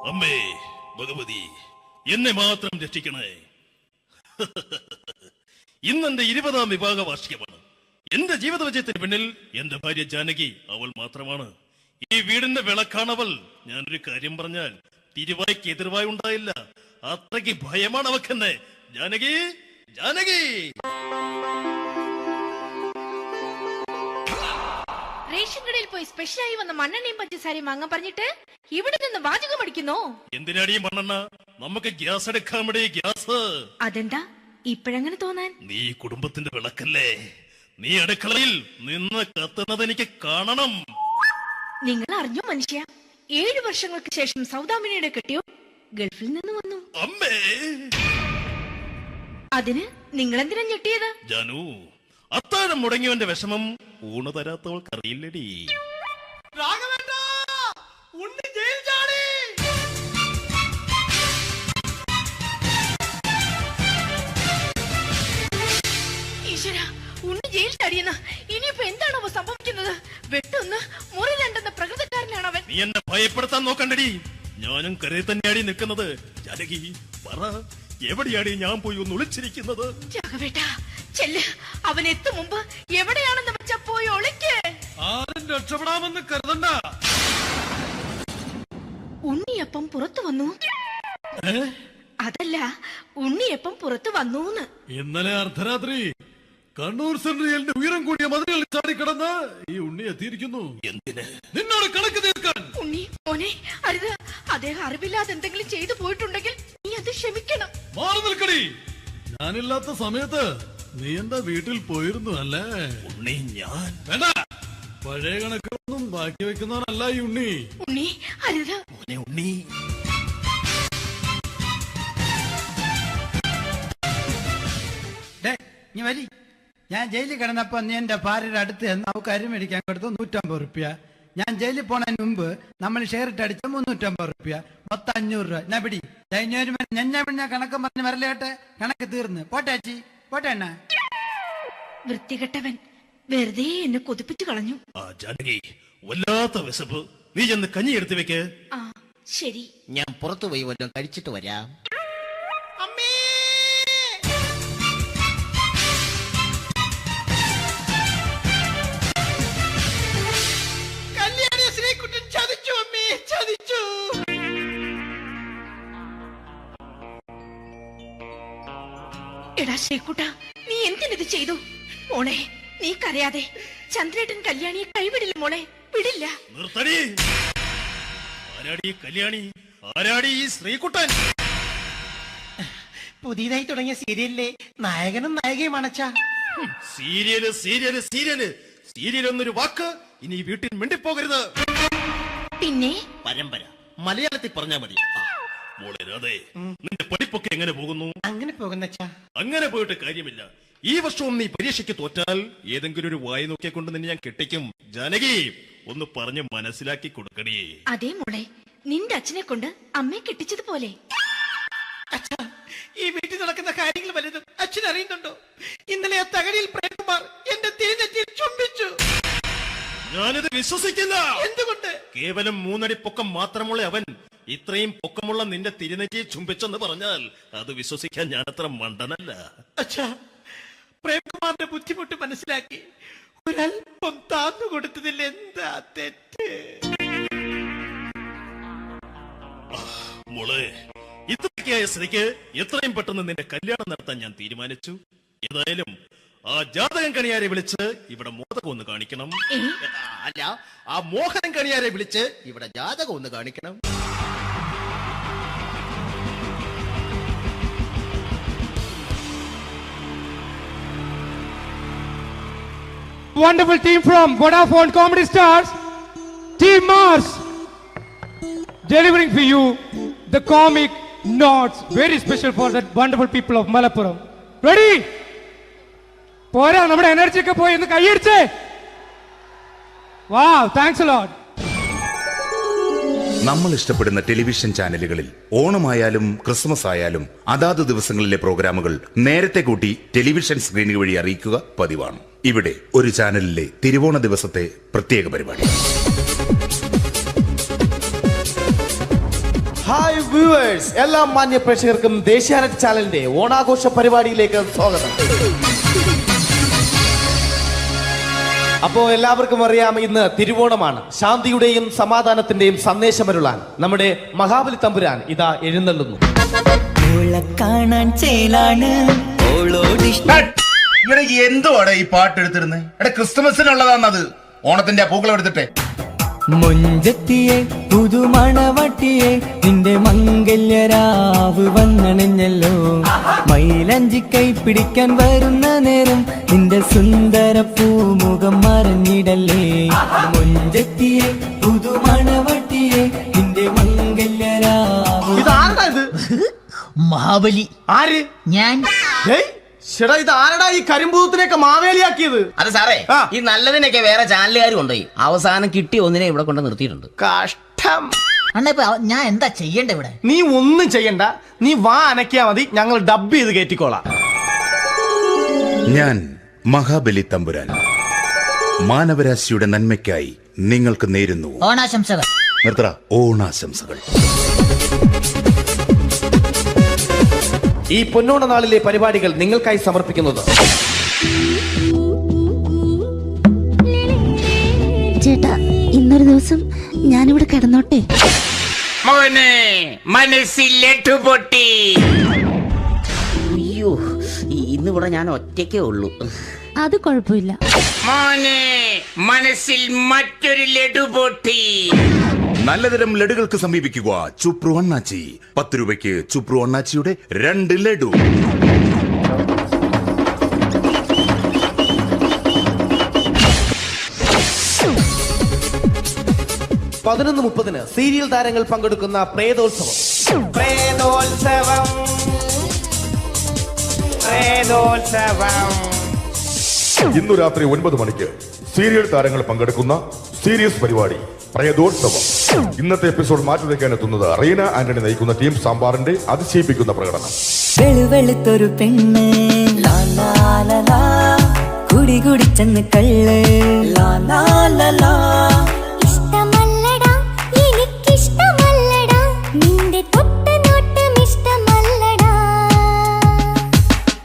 [SPEAKER 21] അമ്മേ ഭഗവതി, എന്നെ മാത്രം രക്ഷിക്കണേ. ഇന്നെന്റെ 20ാം വിവാഹ വാർഷികമാണ്. എന്റെ ജീവിത വിജയത്തിന് പിന്നിൽ എന്റെ ഭാര്യ ജാനകി അവൾ മാത്രമാണ്. ഈ വീടിന്റെ വിളക്കാണവൾ. ഞാനൊരു കാര്യം പറഞ്ഞാൽ തിരുവായ്ക്ക് എതിർവായി ഉണ്ടായില്ല. അത്രയ്ക്ക് ഭയമാണ് അവക്കെന്നെ. ജാനകി, ജാനകി.
[SPEAKER 1] റേഷൻ കടയിൽ പോയി സ്പെഷ്യലായി വന്ന മണ്ണെണ്ണയും പഞ്ചസാരയും വാങ്ങാൻ പറഞ്ഞിട്ട് ഇവിടെ നിന്ന് വാചകം അടിക്കുന്നോ?
[SPEAKER 21] എന്തിനാടി മണ്ണെണ്ണ? നമുക്ക് ഗ്യാസ് എടുക്കാമടേ, ഗ്യാസ്.
[SPEAKER 1] അതെന്താ ഇപ്പഴങ്ങനെ തോന്നാൻ?
[SPEAKER 21] നീ കുടുംബത്തിന്റെ വിളക്കല്ലേ. നീ അടുക്കളയിൽ നിന്ന് കത്തുന്നത് എനിക്ക് കാണണം.
[SPEAKER 1] നിങ്ങൾ അറിഞ്ഞോ മനുഷ്യ, 7 വർഷങ്ങൾക്ക് ശേഷം സൗദാമിനിയുടെ കെട്ടിയോ ഗൾഫിൽ നിന്ന് വന്നു.
[SPEAKER 21] അമ്മേ,
[SPEAKER 1] അതിന് നിങ്ങൾ എന്തിനാ ഞെട്ടിയത്?
[SPEAKER 21] ജാനു, അത്താഴം മുടങ്ങിയവന്റെ വിഷമം ഊണ് തരാത്തവൾക്ക് അറിയില്ലടി.
[SPEAKER 1] ഈശ്വര, ഉണ്ണി ജയിൽ ചാടിയെന്ന ഇനിയിപ്പോ എന്താണോ സംഭവിക്കുന്നത്? വെട്ടൊന്ന് മുറി രണ്ടെന്ന പ്രകൃതക്കാരനാണ് അവൻ.
[SPEAKER 21] നീ എന്നെ ഭയപ്പെടുത്താൻ നോക്കണ്ടടി. ഞാനും കരയിൽ തന്നെയാടി നിൽക്കുന്നത്. ജാനകി പറ, എവിടെയാടി ഞാൻ പോയി ഒന്ന് ഒളിച്ചിരിക്കുന്നത്?
[SPEAKER 1] രാഘവേട്ടാ ചെല്ല്, അവൻ എത്തും മുമ്പ് എവിടെയാണെന്ന് വെച്ചാ പോയി ഒളിക്ക്.
[SPEAKER 21] ആരും രക്ഷപ്പെടാമെന്ന് കരുതണ്ട.
[SPEAKER 1] ഉണ്ണിയപ്പം പുറത്തു വന്നു. അതല്ല, ഉണ്ണിയപ്പം പുറത്തു വന്നൂന്ന്.
[SPEAKER 21] ഇന്നലെ അർദ്ധരാത്രി കണ്ണൂർ സെൻട്രലിന്റെ ഉയരം കൂടിയ മതിലുകൾ ചാടിക്കിടന്ന് ഈ ഉണ്ണി എത്തിയിരിക്കുന്നു. എന്തിന്? നിന്നോട് കണക്ക് തീർക്കാൻ.
[SPEAKER 1] ഉണ്ണി മോനെ, അരുത്. അദ്ദേഹം അറിവില്ലാതെ എന്തെങ്കിലും ചെയ്തു പോയിട്ടുണ്ടെങ്കിൽ നീ അത് ക്ഷമിക്കണം.
[SPEAKER 21] മാറി നിൽക്കടി. ഞാനില്ലാത്ത സമയത്ത് നീ എന്താ വീട്ടിൽ പോയിരുന്നു അല്ലേ? ഉണ്ണി ഞാൻ വേണ്ട. പഴയ കണക്കൊന്നും ബാക്കി വെക്കുന്നവനല്ല ഈ ഉണ്ണി.
[SPEAKER 1] ഉണ്ണി അരുത്.
[SPEAKER 21] ഉണ്ണി
[SPEAKER 5] നീ വരി. ഞാൻ ജയിലിൽ കിടന്നപ്പോ നീ എന്റെ ഭാര്യയുടെ അടുത്ത് നമുക്ക് അരി മേടിക്കാൻ കൊടുത്തു 150 റുപ്യ. ഞാൻ ജയിലിൽ പോണതിന് മുമ്പ് നമ്മൾ ഷെയർ ഇട്ട് അടിച്ച 350 റുപ്യ, മൊത്തം 500 രൂപ. ഞാൻ പിടി ഞാൻ കണക്ക് പറഞ്ഞ് വരലേട്ടെ. കണക്ക് തീർന്ന് പോട്ടെ അച്ചി, പോട്ടെ അണ്ണ.
[SPEAKER 1] വൃത്തികെട്ടവൻ വെറുതെ എന്നെ കൊതിപ്പിച്ചു കളഞ്ഞു.
[SPEAKER 21] ജാനകി, വല്ലാത്ത വിശപ്പ്. നീ ചെന്ന് കഞ്ഞി എടുത്തു വെക്ക്.
[SPEAKER 1] ആ ശരി.
[SPEAKER 17] ഞാൻ പുറത്തു പോയി വല്ലതും കഴിച്ചിട്ട് വരാം.
[SPEAKER 1] എടാ ശ്രീകുട്ട, നീ എന്തിനിത് ചെയ്തു? മോളെ നീ കരയാതെ. ചന്ദ്രേട്ടൻ കല്യാണിയെ കൈവിടില്ല മോളെ, വിടില്ല.
[SPEAKER 21] നിർത്തടി. ആരാടി കല്യാണി? ആരാടി ഈ ശ്രീകുട്ടൻ?
[SPEAKER 4] പുതിയതായി തുടങ്ങിയ സീരിയലിലെ നായകനും നായികയും അണച്ചാ.
[SPEAKER 21] സീരിയല് സീരിയല് സീരിയല് സീരിയൽ എന്നൊരു വാക്ക് ഇനി വീട്ടിൽ മിണ്ടിപ്പോകരുത്.
[SPEAKER 1] പിന്നെ
[SPEAKER 21] പരമ്പര മലയാളത്തിൽ പറഞ്ഞാ മതി. മോളെ രാധേ, നിന്റെ പഠിപ്പൊക്കെ എങ്ങനെ പോകുന്നു?
[SPEAKER 4] അങ്ങനെ പോകുന്നച്ചാ.
[SPEAKER 21] അങ്ങനെ പോയിട്ട് കാര്യമില്ല. ഈ വർഷവും നീ പരീക്ഷയ്ക്ക് തോറ്റാൽ ഏതെങ്കിലും ഒരു വായി നോക്കിക്കൊണ്ട് നിന്നെ ഞാൻ കെട്ടിക്കും. ജാനകി, ഒന്ന് പറഞ്ഞ് മനസ്സിലാക്കി കൊടുക്കണേ.
[SPEAKER 1] അതേ മോളെ, നിന്റെ അച്ഛനെ കൊണ്ട് അമ്മയെ കെട്ടിച്ചതുപോലെ.
[SPEAKER 4] ഈ വീട്ടിൽ നടക്കുന്ന കാര്യങ്ങൾ വലുതും അച്ഛൻ അറിയുന്നുണ്ടോ? ഇന്നലെ ആ തകഴിയിൽ പ്രേംകുമാർ എന്റെ തിരിഞ്ഞെറ്റിയിൽ ചുംബിച്ചു.
[SPEAKER 21] ഞാനിത് വിശ്വസിക്കില്ല.
[SPEAKER 4] എന്തുകൊണ്ട്?
[SPEAKER 21] കേവലം 3 അടി പൊക്കം മാത്രമുള്ള അവൻ ഇത്രയും പൊക്കമുള്ള നിന്റെ തിരുനെറ്റിയെ ചുംബിച്ചെന്ന് പറഞ്ഞാൽ അത് വിശ്വസിക്കാൻ ഞാനത്ര മണ്ടനല്ല.
[SPEAKER 4] അച്ഛാ, പ്രേംകുമാറിന്റെ ബുദ്ധിമുട്ട് മനസ്സിലാക്കി ഒരല്പം താന്നു കൊടുത്തതിൽ എന്താ തെറ്റ്?
[SPEAKER 21] മോളെ, ഇത്രയ്ക്കായ സ്ഥിതിക്ക് എത്രയും പെട്ടെന്ന് നിന്റെ കല്യാണം നടത്താൻ ഞാൻ തീരുമാനിച്ചു. ഏതായാലും ആ ജാതകം കണിയാരെ വിളിച്ച് ഇവിടെ മോദകം ഒന്ന് കാണിക്കണം.
[SPEAKER 17] അല്ല, ആ മോഹനം കണിയാരെ വിളിച്ച് ഇവിടെ ജാതകം ഒന്ന് കാണിക്കണം.
[SPEAKER 13] Wonderful team from Vodafone Comedy Stars, Team Mars, delivering for you the comic notes, very special for the wonderful people of Malappuram. Ready? പോരാ, നമ്മുടെ എനർജി ഒക്കെ പോയി ഒന്ന് കൈയടിച്ചേ. Wow, thanks a lot.
[SPEAKER 14] നമ്മൾ ഇഷ്ടപ്പെടുന്ന ടെലിവിഷൻ ചാനലുകളിൽ ഓണമായാലും ക്രിസ്മസ് ആയാലും അതാത് ദിവസങ്ങളിലെ പ്രോഗ്രാമുകൾ നേരത്തെ കൂട്ടി ടെലിവിഷൻ സ്ക്രീനുകൾ വഴി അറിയിക്കുക പതിവാണ്. ഇവിടെ ഒരു ചാനലിലെ തിരുവോണ ദിവസത്തെ പ്രത്യേക പരിപാടി.
[SPEAKER 15] ഹായ് വ്യൂവേഴ്സ്, എല്ലാ മാന്യ പ്രേക്ഷകർക്കും ദേശീയാനെറ്റ് ചാനലിന്റെ ഓണാഘോഷ പരിപാടിയിലേക്ക് സ്വാഗതം. അപ്പോ എല്ലാവർക്കും അറിയാം, ഇന്ന് തിരുവോണമാണ്. ശാന്തിയുടെയും സമാധാനത്തിന്റെയും സന്ദേശമരുളാൻ നമ്മുടെ മഹാബലി തമ്പുരാൻ ഇതാ എഴുന്നള്ളുന്നു.
[SPEAKER 16] കാണാൻ ചേലാണ്
[SPEAKER 14] എന്തുവാടെ ഈ പാട്ട് എടുത്തിരുന്നത്? എടാ, ക്രിസ്തുമസിനുള്ളതാണത്. ഓണത്തിന്റെ പൂക്കളം എടുത്തിട്ടെ.
[SPEAKER 16] മൊഞ്ചത്തിയെ പുതുമണവട്ടിയെ നിന്റെ മംഗല്യരാവ് വന്നണിഞ്ഞല്ലോ. മൈലഞ്ചി കൈ പിടിക്കാൻ വരുന്ന നേരം നിന്റെ സുന്ദര പൂമുഖം മറഞ്ഞിടല്ലേ. മൊഞ്ചത്തിയെ പുതുമണവട്ടിയെ നിന്റെ മംഗല്യരാവ്.
[SPEAKER 17] മഹാബലി.
[SPEAKER 15] ആര്?
[SPEAKER 17] ഞാൻ.
[SPEAKER 15] ഇത് ആരടാ ഈ കരിമ്പൂത്തിനെയൊക്കെ മാവേലിയാക്കിയത്?
[SPEAKER 17] അത് സാറേ, ഈ നല്ലതിനൊക്കെ വേറെ ചാനലുകാർ കൊണ്ടുപോയി അവസാനം കിട്ടി ഒന്നിനെ ഇവിടെ കൊണ്ട് നിർത്തിയിട്ടുണ്ട്.
[SPEAKER 15] കഷ്ടം.
[SPEAKER 17] ഞാൻ എന്താ ചെയ്യണ്ട ഇവിടെ?
[SPEAKER 15] നീ ഒന്നും ചെയ്യണ്ട, നീ വാ അനക്കിയാ മതി, ഞങ്ങൾ ഡബ് ചെയ്ത് കയറ്റിക്കോളാം.
[SPEAKER 14] ഞാൻ മഹാബലി തമ്പുരാൻ മാനവരാശിയുടെ നന്മയ്ക്കായി നിങ്ങൾക്ക് നേരുന്നു
[SPEAKER 17] ഓണാശംസകൾ.
[SPEAKER 14] നിർത്തറ. ഓണാശംസകൾ.
[SPEAKER 15] ഈ പൊന്നോണ നാളിലെ പരിപാടികൾ നിങ്ങൾക്കായി സമർപ്പിക്കുന്നത്
[SPEAKER 2] ചേട്ടാ, ഇന്നൊരു ദിവസം ഞാനിവിടെ കിടന്നോട്ടെ?
[SPEAKER 17] മനസ്സിലെട്ടുപൊട്ടി. അയ്യോ, ഇന്നിവിടെ ഞാൻ ഒറ്റയ്ക്കേ ഉള്ളൂ.
[SPEAKER 2] അത് കുഴപ്പമില്ല.
[SPEAKER 17] മോനെ, മനസ്സിൽ മറ്റൊരു ലഡു പൊട്ടി.
[SPEAKER 14] നല്ലതരം ലഡുകൾക്ക് സമീപിക്കുക ചുപ്രു അണ്ണാച്ചി. 10 രൂപയ്ക്ക് ചുപ്രു അണ്ണാച്ചിയുടെ 2 ലഡു.
[SPEAKER 15] പതിനൊന്ന് 30 സീരിയൽ താരങ്ങൾ പങ്കെടുക്കുന്ന പ്രേതോത്സവം. പ്രേതോത്സവം, പ്രേതോത്സവം.
[SPEAKER 9] ഇന്നു രാത്രി 9 മണിക്ക് സീരിയൽ താരങ്ങൾ പങ്കെടുക്കുന്ന സീരിയസ് പരിപാടി പ്രേതോത്സവം. ഇന്നത്തെ എപ്പിസോഡ് മാറ്റി വയ്ക്കാൻ എത്തുന്നത് റീന ആന്റണി നയിക്കുന്ന ടീം സാമ്പാറിന്റെ അതിശയിപ്പിക്കുന്ന പ്രകടനം.
[SPEAKER 16] വെളുവെളുത്തൊരു പെണ്ണ് കുടി കുടിച്ചെന്ന് കള്ള്.
[SPEAKER 2] ഇഷ്ടമല്ലടാ, എനിക്കിഷ്ടമല്ലടാ, നിന്റെ തൊട്ടനോട്ടം ഇഷ്ടമല്ലടാ.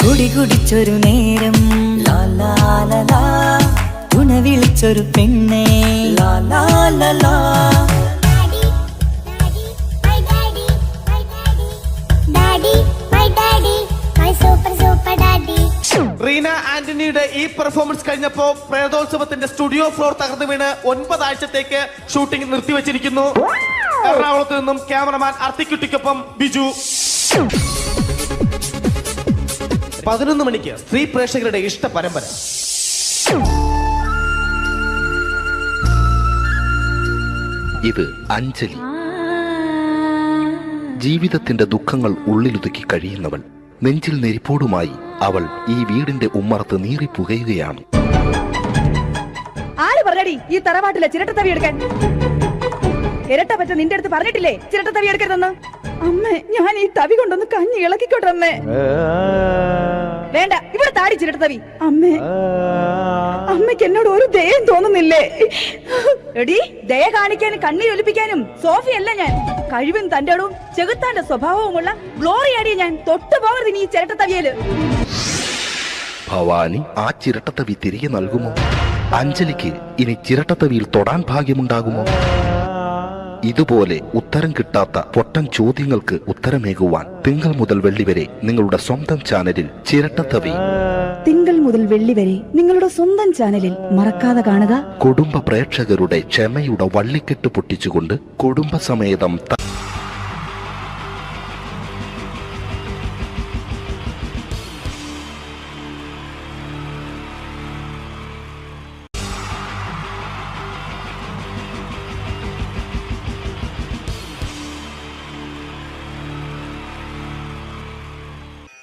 [SPEAKER 16] കുടി കുടിച്ചൊരു നേരം വിളിച്ചൊരു പെണ്ണെ.
[SPEAKER 15] റീന ആന്റണിയുടെ ഈ പെർഫോമൻസ് കഴിഞ്ഞപ്പോ പ്രേതോത്സവത്തിന്റെ സ്റ്റുഡിയോ ഫ്ലോർ തകർന്നു വീണ് 9 ആഴ്ചത്തേക്ക് ഷൂട്ടിംഗ് നിർത്തിവെച്ചിരിക്കുന്നു. എറണാകുളത്ത് നിന്നും ക്യാമറമാൻ അർത്തിക്കുട്ടിക്കൊപ്പം ബിജു. 11 മണിക്ക് സ്ത്രീ പ്രേക്ഷകരുടെ ഇഷ്ട പരമ്പര.
[SPEAKER 18] ഇത് അഞ്ജലി. ജീവിതത്തിന്റെ ദുഃഖങ്ങൾ ഉള്ളിലൊതുക്കി കഴിയുന്നവൾ. നെഞ്ചിൽ നെരിപ്പോടുമായി അവൾ ഈ വീടിന്റെ ഉമ്മറത്ത് നീറിപ്പുകയുകയാണ്.
[SPEAKER 19] ആര് പറഞ്ഞടി ഈ തറവാട്ടിലെ ചിരട്ടത്തവി എടുക്കാൻ? ഇരട്ട പറ്റ നിന്റെ അടുത്ത് പറഞ്ഞിട്ടില്ലേ ചിരട്ടത്തവി എടുക്കരുതെന്ന്? അമ്മേ, ഞാൻ ഈ തവി കൊണ്ടൊന്ന് കഞ്ഞി ഇളക്കിക്കോട്ടെ അമ്മേ. വേണ്ട, ഇവിടെ താടി ചിരട്ടത്തവി. അമ്മേ, അമ്മയ്ക്ക് എന്നോട് ഒരു ദയം തോന്നുന്നില്ലേ? എടി, ദയ കാണിക്കാനും കണ്ണീരൊലിപ്പിക്കാനും സോഫിയല്ല ഞാൻ. കഴിവും തന്റെ ഇടവും ചെകുത്താന്റെ സ്വഭാവവുമുള്ള ഗ്ലോറിയാടി ഞാൻ. തൊട്ടുപോകരുത് നീ ചിരട്ടത്തവിയല്.
[SPEAKER 18] ഭവാനി ആ ചിരട്ടത്തവി തിരികെ നൽകുമോ? അഞ്ജലിക്ക് ഇനി ചിരട്ടത്തവിയിൽ തൊടാൻ ഭാഗ്യമുണ്ടാകുമോ? ഇതുപോലെ ഉത്തരം കിട്ടാത്ത പൊട്ടൻ ചോദ്യങ്ങൾക്ക് ഉത്തരമേകുവാൻ തിങ്കൾ മുതൽ വെള്ളി വരെ നിങ്ങളുടെ സ്വന്തം ചാനലിൽ ചിരട്ടത്തവി.
[SPEAKER 19] തിങ്കൾ മുതൽ വെള്ളി വരെ നിങ്ങളുടെ സ്വന്തം ചാനലിൽ മറക്കാതെ കാണുക.
[SPEAKER 18] കുടുംബ പ്രേക്ഷകരുടെ ക്ഷമയുടെ വള്ളിക്കെട്ട് പൊട്ടിച്ചുകൊണ്ട് കുടുംബസമേതം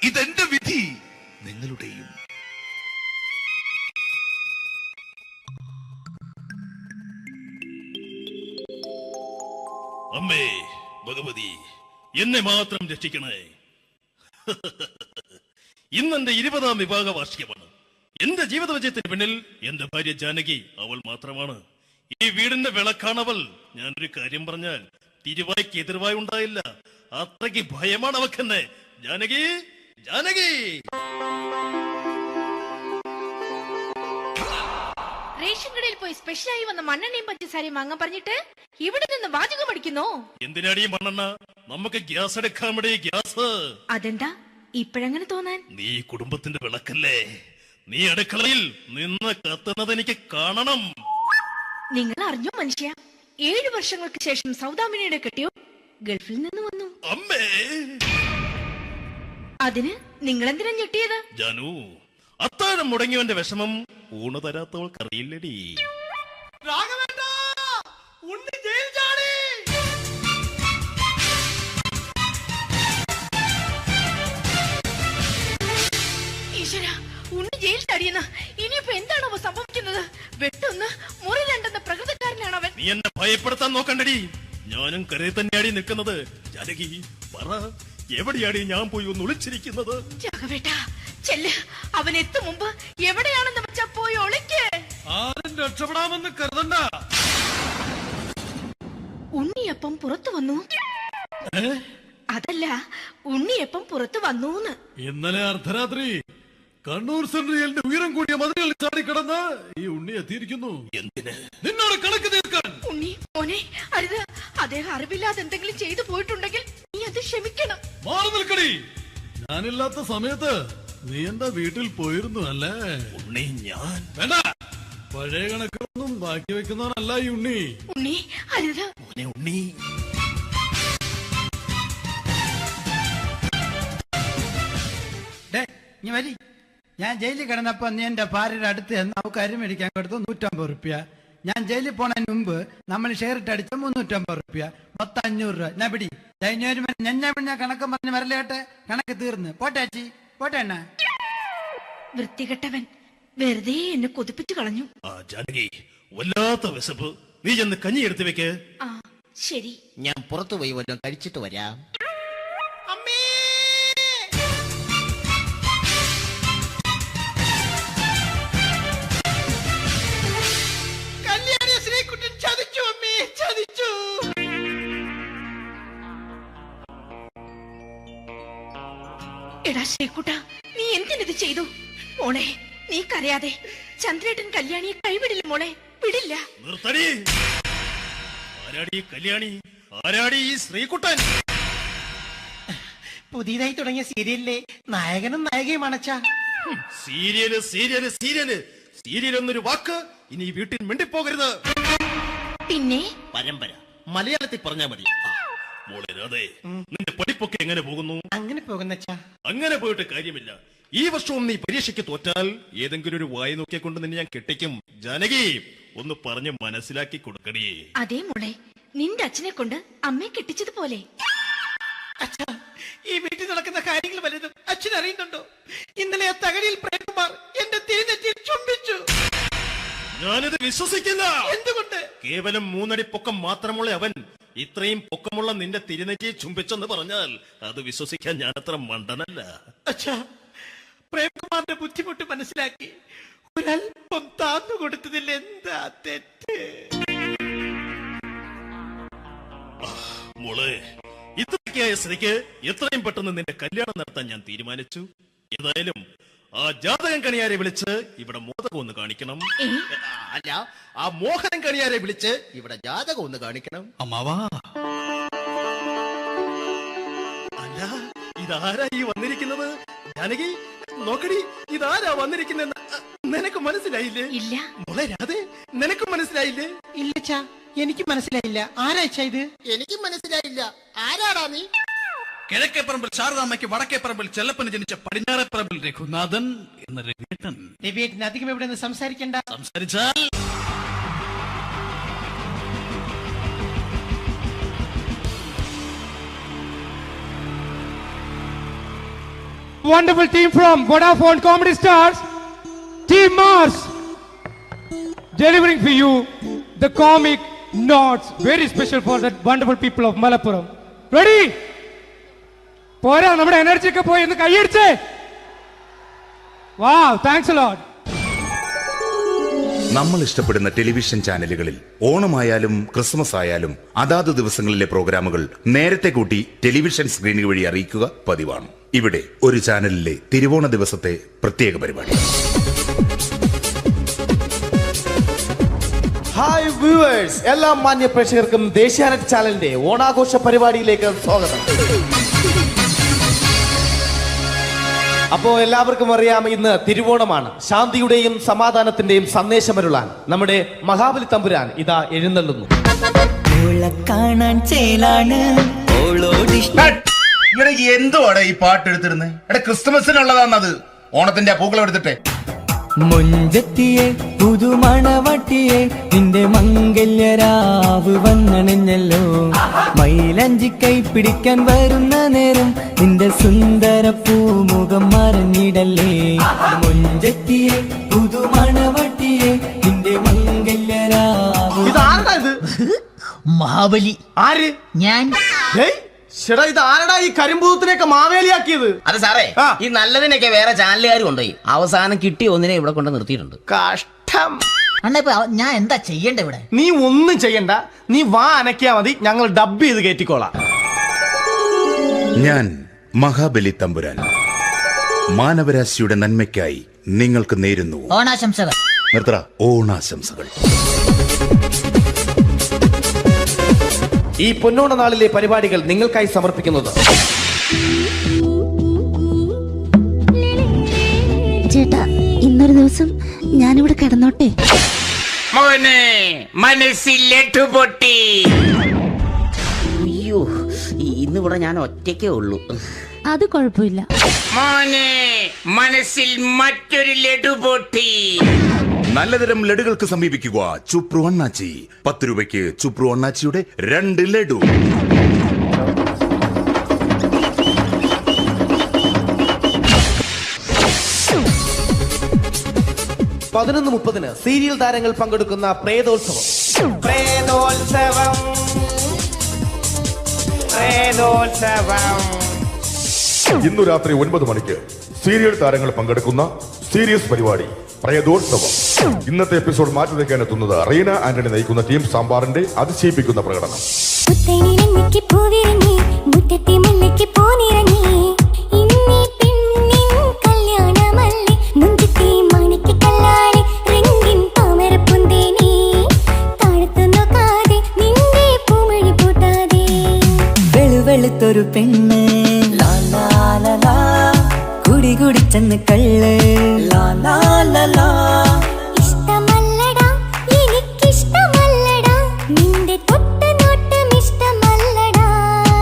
[SPEAKER 22] ഇതെന്റെ വിധി, നിങ്ങളുടെയും.
[SPEAKER 21] അമ്മേ ഭഗവതി, എന്നെ മാത്രം രക്ഷിക്കണേ. ഇന്നെന്റെ 20ാം വിവാഹ വാർഷികമാണ്. എന്റെ ജീവിത വിജയത്തിന് പിന്നിൽ എന്റെ ഭാര്യ ജാനകി അവൾ മാത്രമാണ്. ഈ വീടിന്റെ വിളക്കാണവൾ. ഞാനൊരു കാര്യം പറഞ്ഞാൽ തിരുവായ്ക്ക് എതിർവായി ഉണ്ടായില്ല. അത്രയ്ക്ക് ഭയമാണ് അവക്കെന്നെ. ജാനകി, ജാനകി.
[SPEAKER 1] റേഷൻ കടയിൽ പോയി സ്പെഷ്യലായി വന്ന മണ്ണെണ്ണയും പഞ്ചസാരയും വാങ്ങാൻ പറഞ്ഞിട്ട് ഇവിടെ നിന്ന് വാചകം അടിക്കുന്നോ?
[SPEAKER 21] എന്തിനാടി മണ്ണെണ്ണ? നമുക്ക് ഗ്യാസ് എടുക്കാൻ വേണ്ടി ഗ്യാസ്.
[SPEAKER 1] അതെന്താ ഇപ്പോഴങ്ങനെ തോന്നാൻ?
[SPEAKER 21] നീ കുടുംബത്തിന്റെ വിളക്കല്ലേ. നീ അടുക്കളയിൽ നിന്ന് കത്തുന്നത് എനിക്ക് കാണണം.
[SPEAKER 1] നിങ്ങൾ അറിഞ്ഞോ മനുഷ്യ, 7 വർഷങ്ങൾക്ക് ശേഷം സൗദാമിനിയുടെ കെട്ടിയോ ഗൾഫിൽ നിന്ന് വന്നു.
[SPEAKER 21] അമ്മേ,
[SPEAKER 1] അതിന് നിങ്ങൾ എന്തിനാ ഞെട്ടിയത്?
[SPEAKER 21] ജാനു, അത്താഴം മുടങ്ങിയവന്റെ വിഷമം ഊണ് തരാത്തവൾക്കറിയില്ലടി.
[SPEAKER 1] ഈശ്വര, ഉണ്ണി ജയിൽ ചാടിയെന്ന്. ഇനിയിപ്പോ എന്താണോ സംഭവിക്കുന്നത്? വെട്ടൊന്ന് മുറി രണ്ടെന്ന പ്രകൃതക്കാരനാണ് അവൻ.
[SPEAKER 21] നീ എന്നെ ഭയപ്പെടുത്താൻ നോക്കണ്ടടി. ഞാനും കരയിൽ തന്നെയാടി നിൽക്കുന്നത്. ജാനകി, പറ, എവിടെയാടി ഞാൻ പോയി ഒന്ന് ഒളിച്ചിരിക്കുന്നത്?
[SPEAKER 1] ജാഗവേട്ട, ചെല്ല്. അവൻ എത്തും മുമ്പ് എവിടെയാണെന്ന് വെച്ചാ പോയി ഒളിക്ക്.
[SPEAKER 21] ആരും രക്ഷപ്പെടാമെന്ന് കരുതണ്ട.
[SPEAKER 1] ഉണ്ണിയപ്പം പുറത്തു വന്നു. അതല്ല, ഉണ്ണിയപ്പം പുറത്തു വന്നൂന്ന്.
[SPEAKER 21] ഇന്നലെ അർദ്ധരാത്രി കണ്ണൂർ സെൻട്രലിന്റെ ഉയരം കൂടിയ മതിലുകളിൽ ചാടിക്കിടന്ന് ഈ ഉണ്ണി എത്തിയിരിക്കുന്നു. എന്തിന്? നിന്നോട് കണക്ക് തീർക്കാൻ.
[SPEAKER 1] ഉണ്ണി മോനെ, അരുത്. അദ്ദേഹം അറിവില്ലാതെ എന്തെങ്കിലും ചെയ്തു പോയിട്ടുണ്ടെങ്കിൽ നീ അത് ക്ഷമിക്കണം.
[SPEAKER 21] മാറി നിൽക്കടി. ഞാനില്ലാത്ത സമയത്ത് നീ എന്താ വീട്ടിൽ പോയിരുന്നു അല്ലേ? ഉണ്ണി, ഞാൻ വേണ്ട. പഴയ കണക്കൊന്നും ബാക്കി വെക്കുന്നവനല്ല ഈ ഉണ്ണി.
[SPEAKER 1] ഉണ്ണി, അരുത്.
[SPEAKER 21] ഉണ്ണി,
[SPEAKER 5] നീ വരി. ഞാൻ ജയിലിൽ കിടന്നപ്പോ നീ എന്റെ ഭാര്യയുടെ അടുത്ത് എന്ന് അവൾക്ക് അരി മേടിക്കാൻ കൊടുത്തു 150 റുപ്യ. ഞാൻ ജയിലിൽ പോണതിന് മുമ്പ് നമ്മൾ ഷെയർ ഇട്ട് അടിച്ച 350 റുപ്യ, മൊത്തം 500 രൂപ. ഞാൻ പിടി. ഞാൻ കണക്ക് പറഞ്ഞ് വരലേട്ടെ. കണക്ക് തീർന്ന്. പോട്ടെ അച്ചി, പോട്ടെ എണ്ണ.
[SPEAKER 1] വൃത്തികെട്ടവൻ വെറുതെ എന്നെ കൊതിപ്പിച്ചു കളഞ്ഞു.
[SPEAKER 21] ജാനകി, വല്ലാത്ത വിശപ്പ്. നീ ചെന്ന് കഞ്ഞി എടുത്തു വെക്ക്.
[SPEAKER 1] ആ ശരി.
[SPEAKER 17] ഞാൻ പുറത്തു പോയി വല്ലതും കഴിച്ചിട്ട് വരാം.
[SPEAKER 4] കല്യാണി ശ്രീകുട്ടൻ ചതിച്ചു അമ്മേ, ചതിച്ചു.
[SPEAKER 1] എടാ ശ്രീകുട്ട, നീ എന്തിനിത് ചെയ്തു? മോളെ, നീ കരയാതെ. ചന്ദ്രേട്ടൻ കല്യാണിയെ കൈവിടില്ല മോളെ, വിടില്ല.
[SPEAKER 21] നിർത്തടി. ആരാടി കല്യാണി? ആരാടി ഈ ശ്രീകുട്ടൻ?
[SPEAKER 4] പുതിയതായി തുടങ്ങിയ സീരിയലിലെ നായകനും നായികയും അണച്ച.
[SPEAKER 21] സീരിയല് സീരിയല് സീരിയല് സീരിയൽ എന്നൊരു വാക്ക് ഇനി വീട്ടിൽ മിണ്ടിപ്പോകരുത്.
[SPEAKER 1] പിന്നെ
[SPEAKER 21] പരമ്പര മലയാളത്തിൽ പറഞ്ഞാ മതി. മോളെ രാധേ, നിന്റെ പഠിപ്പൊക്കെ എങ്ങനെ പോകുന്നു?
[SPEAKER 4] അങ്ങനെ പോകുന്ന
[SPEAKER 21] അങ്ങനെ പോയിട്ട് കാര്യമില്ല. ഈ വർഷവും നീ പരീക്ഷയ്ക്ക് തോറ്റാൽ ഏതെങ്കിലും ഒരു വായി നോക്കിക്കൊണ്ട് നിന്നെ ഞാൻ കെട്ടിക്കും. ജാനകി, ഒന്ന് പറഞ്ഞ് മനസ്സിലാക്കി കൊടുക്കണേ.
[SPEAKER 1] അതേ മോളെ, നിന്റെ അച്ഛനെ കൊണ്ട് അമ്മയെ കെട്ടിച്ചതുപോലെ.
[SPEAKER 4] ഈ വീട്ടിൽ നടക്കുന്ന കാര്യങ്ങൾ വലുതും അച്ഛൻ അറിയുന്നുണ്ടോ? ഇന്നലെ ആ തകഴിയിൽ പ്രേംകുമാർ എന്റെ തിരുനെറ്റിയിൽ ചുംബിച്ചു.
[SPEAKER 21] ഞാനിത് വിശ്വസിക്കില്ല.
[SPEAKER 4] എന്തുകൊണ്ട്?
[SPEAKER 21] കേവലം 3 അടി പൊക്കം മാത്രമുള്ള അവൻ ഇത്രയും പൊക്കമുള്ള നിന്റെ തിരുനെറ്റിയെ ചുംബിച്ചെന്ന് പറഞ്ഞാൽ അത് വിശ്വസിക്കാൻ ഞാൻ അത്ര മണ്ടനല്ല.
[SPEAKER 4] അച്ഛാ, പ്രേംകുമാറിന്റെ ബുദ്ധിമുട്ട് മനസ്സിലാക്കി ഒരല്പം താന്നു കൊടുത്തതിൽ എന്താ തെറ്റ്?
[SPEAKER 21] മോളെ, ഇത്രയ്ക്കായ സ്ഥിതിക്ക് എത്രയും പെട്ടെന്ന് നിന്റെ കല്യാണം നടത്താൻ ഞാൻ തീരുമാനിച്ചു. ഏതായാലും ആ ജാതകം കണിയാരെ വിളിച്ച് ഇവിടെ മോദകം ഒന്ന് കാണിക്കണം.
[SPEAKER 17] അല്ല, ആ മോഹനം കണിയാരെ വിളിച്ച് ഇവിടെ ജാതകം ഒന്ന് കാണിക്കണം.
[SPEAKER 21] അമ്മാവാ, അല്ല, ഇതാരാ ഈ വന്നിരിക്കുന്നത്? ജാനകി, നോക്കടി, ഇതാരാ വന്നിരിക്കുന്നെന്ന് നിനക്ക് മനസ്സിലായില്ലേ?
[SPEAKER 1] ഇല്ല.
[SPEAKER 21] മോളെ രാധേ, നിനക്ക് മനസ്സിലായില്ലേ?
[SPEAKER 4] ഇല്ലച്ചാ, എനിക്ക് മനസ്സിലായില്ല. ആരാച്ചാ ഇത്?
[SPEAKER 17] എനിക്കും മനസ്സിലായില്ല. ആരാടാ നീ?
[SPEAKER 22] കിഴക്കേപ്പറമ്പിൽ ശാരദാമ്മയ്ക്ക് വടക്കേപ്പറമ്പിൽ ചെല്ലപ്പന് ജനിച്ച പടിഞ്ഞാറേപ്പറമ്പിൽ രഘുനാഥൻ എന്ന രവിയേട്ടൻ.
[SPEAKER 4] രവിയേട്ടൻ അധികം ഇവിടെ നിന്ന് സംസാരിക്കണ്ട.
[SPEAKER 22] സംസാരിച്ചാൽ
[SPEAKER 13] Wonderful team from Vodafone Comedy Stars, Team Mars, delivering for you the comic notes very special for the wonderful people of Malappuram. Ready? പോരാ, നമ്മുടെ എനർജി ഒക്കെ പോയി ഒന്ന് കൈയടിച്ചേ. Wow, thanks a lot.
[SPEAKER 14] നമ്മൾ ഇഷ്ടപ്പെടുന്ന ടെലിവിഷൻ ചാനലുകളിൽ ഓണമായാലും ക്രിസ്മസ് ആയാലും അതാത് ദിവസങ്ങളിലെ പ്രോഗ്രാമുകൾ നേരത്തെ കൂട്ടി ടെലിവിഷൻ സ്ക്രീനുകൾ വഴി അറിയിക്കുക പതിവാണ്. ഇവിടെ ഒരു ചാനലിലെ തിരുവോണ ദിവസത്തെ പ്രത്യേക പരിപാടി.
[SPEAKER 15] ഹായ് വ്യൂവേഴ്സ്, എല്ലാ മാന്യ പ്രേക്ഷകർക്കും ദേശീയാനെറ്റ് ചാനലിന്റെ ഓണാഘോഷ പരിപാടിയിലേക്ക് സ്വാഗതം. അപ്പോ എല്ലാവർക്കും അറിയാം, ഇന്ന് തിരുവോണമാണ്. ശാന്തിയുടെയും സമാധാനത്തിന്റെയും സന്ദേശമരുളാൻ നമ്മുടെ മഹാബലി തമ്പുരാൻ ഇതാ എഴുന്നള്ളുന്നു.
[SPEAKER 16] കാണാൻ ചേലാണ്
[SPEAKER 14] എന്തുവാടെ ഈ പാട്ട് എടുത്തിരുന്നേ? എടാ, ക്രിസ്തുമസിനുള്ളതാണത്. ഓണത്തിന്റെ പൂക്കളം എടുത്തിട്ടെ.
[SPEAKER 16] മുഞ്ചത്തിയെ പുതുമണവട്ടിയെ നിന്റെ മംഗല്യരാവ് വന്നണഞ്ഞല്ലോ. മൈലഞ്ചി കൈ പിടിക്കാൻ വരുന്ന നേരം നിന്റെ സുന്ദര പൂമുഖം മറഞ്ഞിടല്ലേ. മുഞ്ചത്തിയെ പുതുമണവട്ടിയെ നിന്റെ മംഗല്യരാവ്.
[SPEAKER 17] മഹാബലി.
[SPEAKER 15] ആര്?
[SPEAKER 17] ഞാൻ.
[SPEAKER 15] ചേട്ടാ, ഇത് ആരടാ ഈ കരിമ്പൂത്തിനെയൊക്കെ മാവേലിയാക്കിയത്?
[SPEAKER 17] അതെ സാറേ, ഈ നല്ലതിനൊക്കെ വേറെ ചാനലുകാർ കൊണ്ടുപോയി അവസാനം കിട്ടിയ ഒന്നിനെ ഇവിടെ കൊണ്ട് നിർത്തിയിട്ടുണ്ട്.
[SPEAKER 15] കഷ്ടം.
[SPEAKER 17] അണ്ണാ, ഞാൻ എന്താ ചെയ്യണ്ട ഇവിടെ?
[SPEAKER 15] നീ ഒന്നും ചെയ്യണ്ട, നീ വാ അനക്കിയാ മതി, ഞങ്ങൾ ഡബ് ചെയ്ത് കയറ്റിക്കോളാം.
[SPEAKER 14] ഞാൻ മഹാബലി തമ്പുരാൻ മാനവരാശിയുടെ നന്മയ്ക്കായി നിങ്ങൾക്ക് നേരുന്നു
[SPEAKER 17] ഓണാശംസകൾ.
[SPEAKER 14] നിർത്തറ. ഓണാശംസകൾ.
[SPEAKER 15] ഈ പൊന്നോണ നാളിലെ പരിപാടികൾ നിങ്ങൾക്കായി സമർപ്പിക്കുന്നത്
[SPEAKER 2] ചേട്ടാ, ഇന്നൊരു ദിവസം ഞാനിവിടെ കിടന്നോട്ടെ.
[SPEAKER 17] മോനെ മനസ്സിലെട്ടു പൊട്ടി. അയ്യോ, ഇന്നിവിടെ ഞാൻ ഒറ്റയ്ക്കേ ഉള്ളൂ.
[SPEAKER 2] അത് കുഴപ്പമില്ല.
[SPEAKER 17] മോനെ മനസ്സിൽ മറ്റൊരു ലഡു പൊട്ടി.
[SPEAKER 14] നല്ലതരം ലഡുകൾക്ക് സമീപിക്കുക ചുപ്രു അണ്ണാച്ചി. 10 രൂപയ്ക്ക് ചുപ്രു അണ്ണാച്ചിയുടെ 2 ലഡു.
[SPEAKER 15] പതിനൊന്ന് 30 സീരിയൽ താരങ്ങൾ പങ്കെടുക്കുന്ന പ്രേതോത്സവം. പ്രേതോത്സവം, പ്രേതോത്സവം.
[SPEAKER 9] ഇന്നു രാത്രി 9 മണിക്ക് സീരിയൽ താരങ്ങൾ പങ്കെടുക്കുന്ന സീരിയസ് പരിപാടി പ്രേതോത്സവം. ഇന്നത്തെ എപ്പിസോഡ് മാറ്റി വയ്ക്കാൻ എത്തുന്നത് റീന ആന്റണി നയിക്കുന്ന ടീം സാമ്പാറിന്റെ അതിശയിപ്പിക്കുന്ന പ്രകടനം.
[SPEAKER 2] പൂവിരിഞ്ഞി മുറ്റത്തെ മുല്ലയ്ക്ക് പൂനിറങ്ങി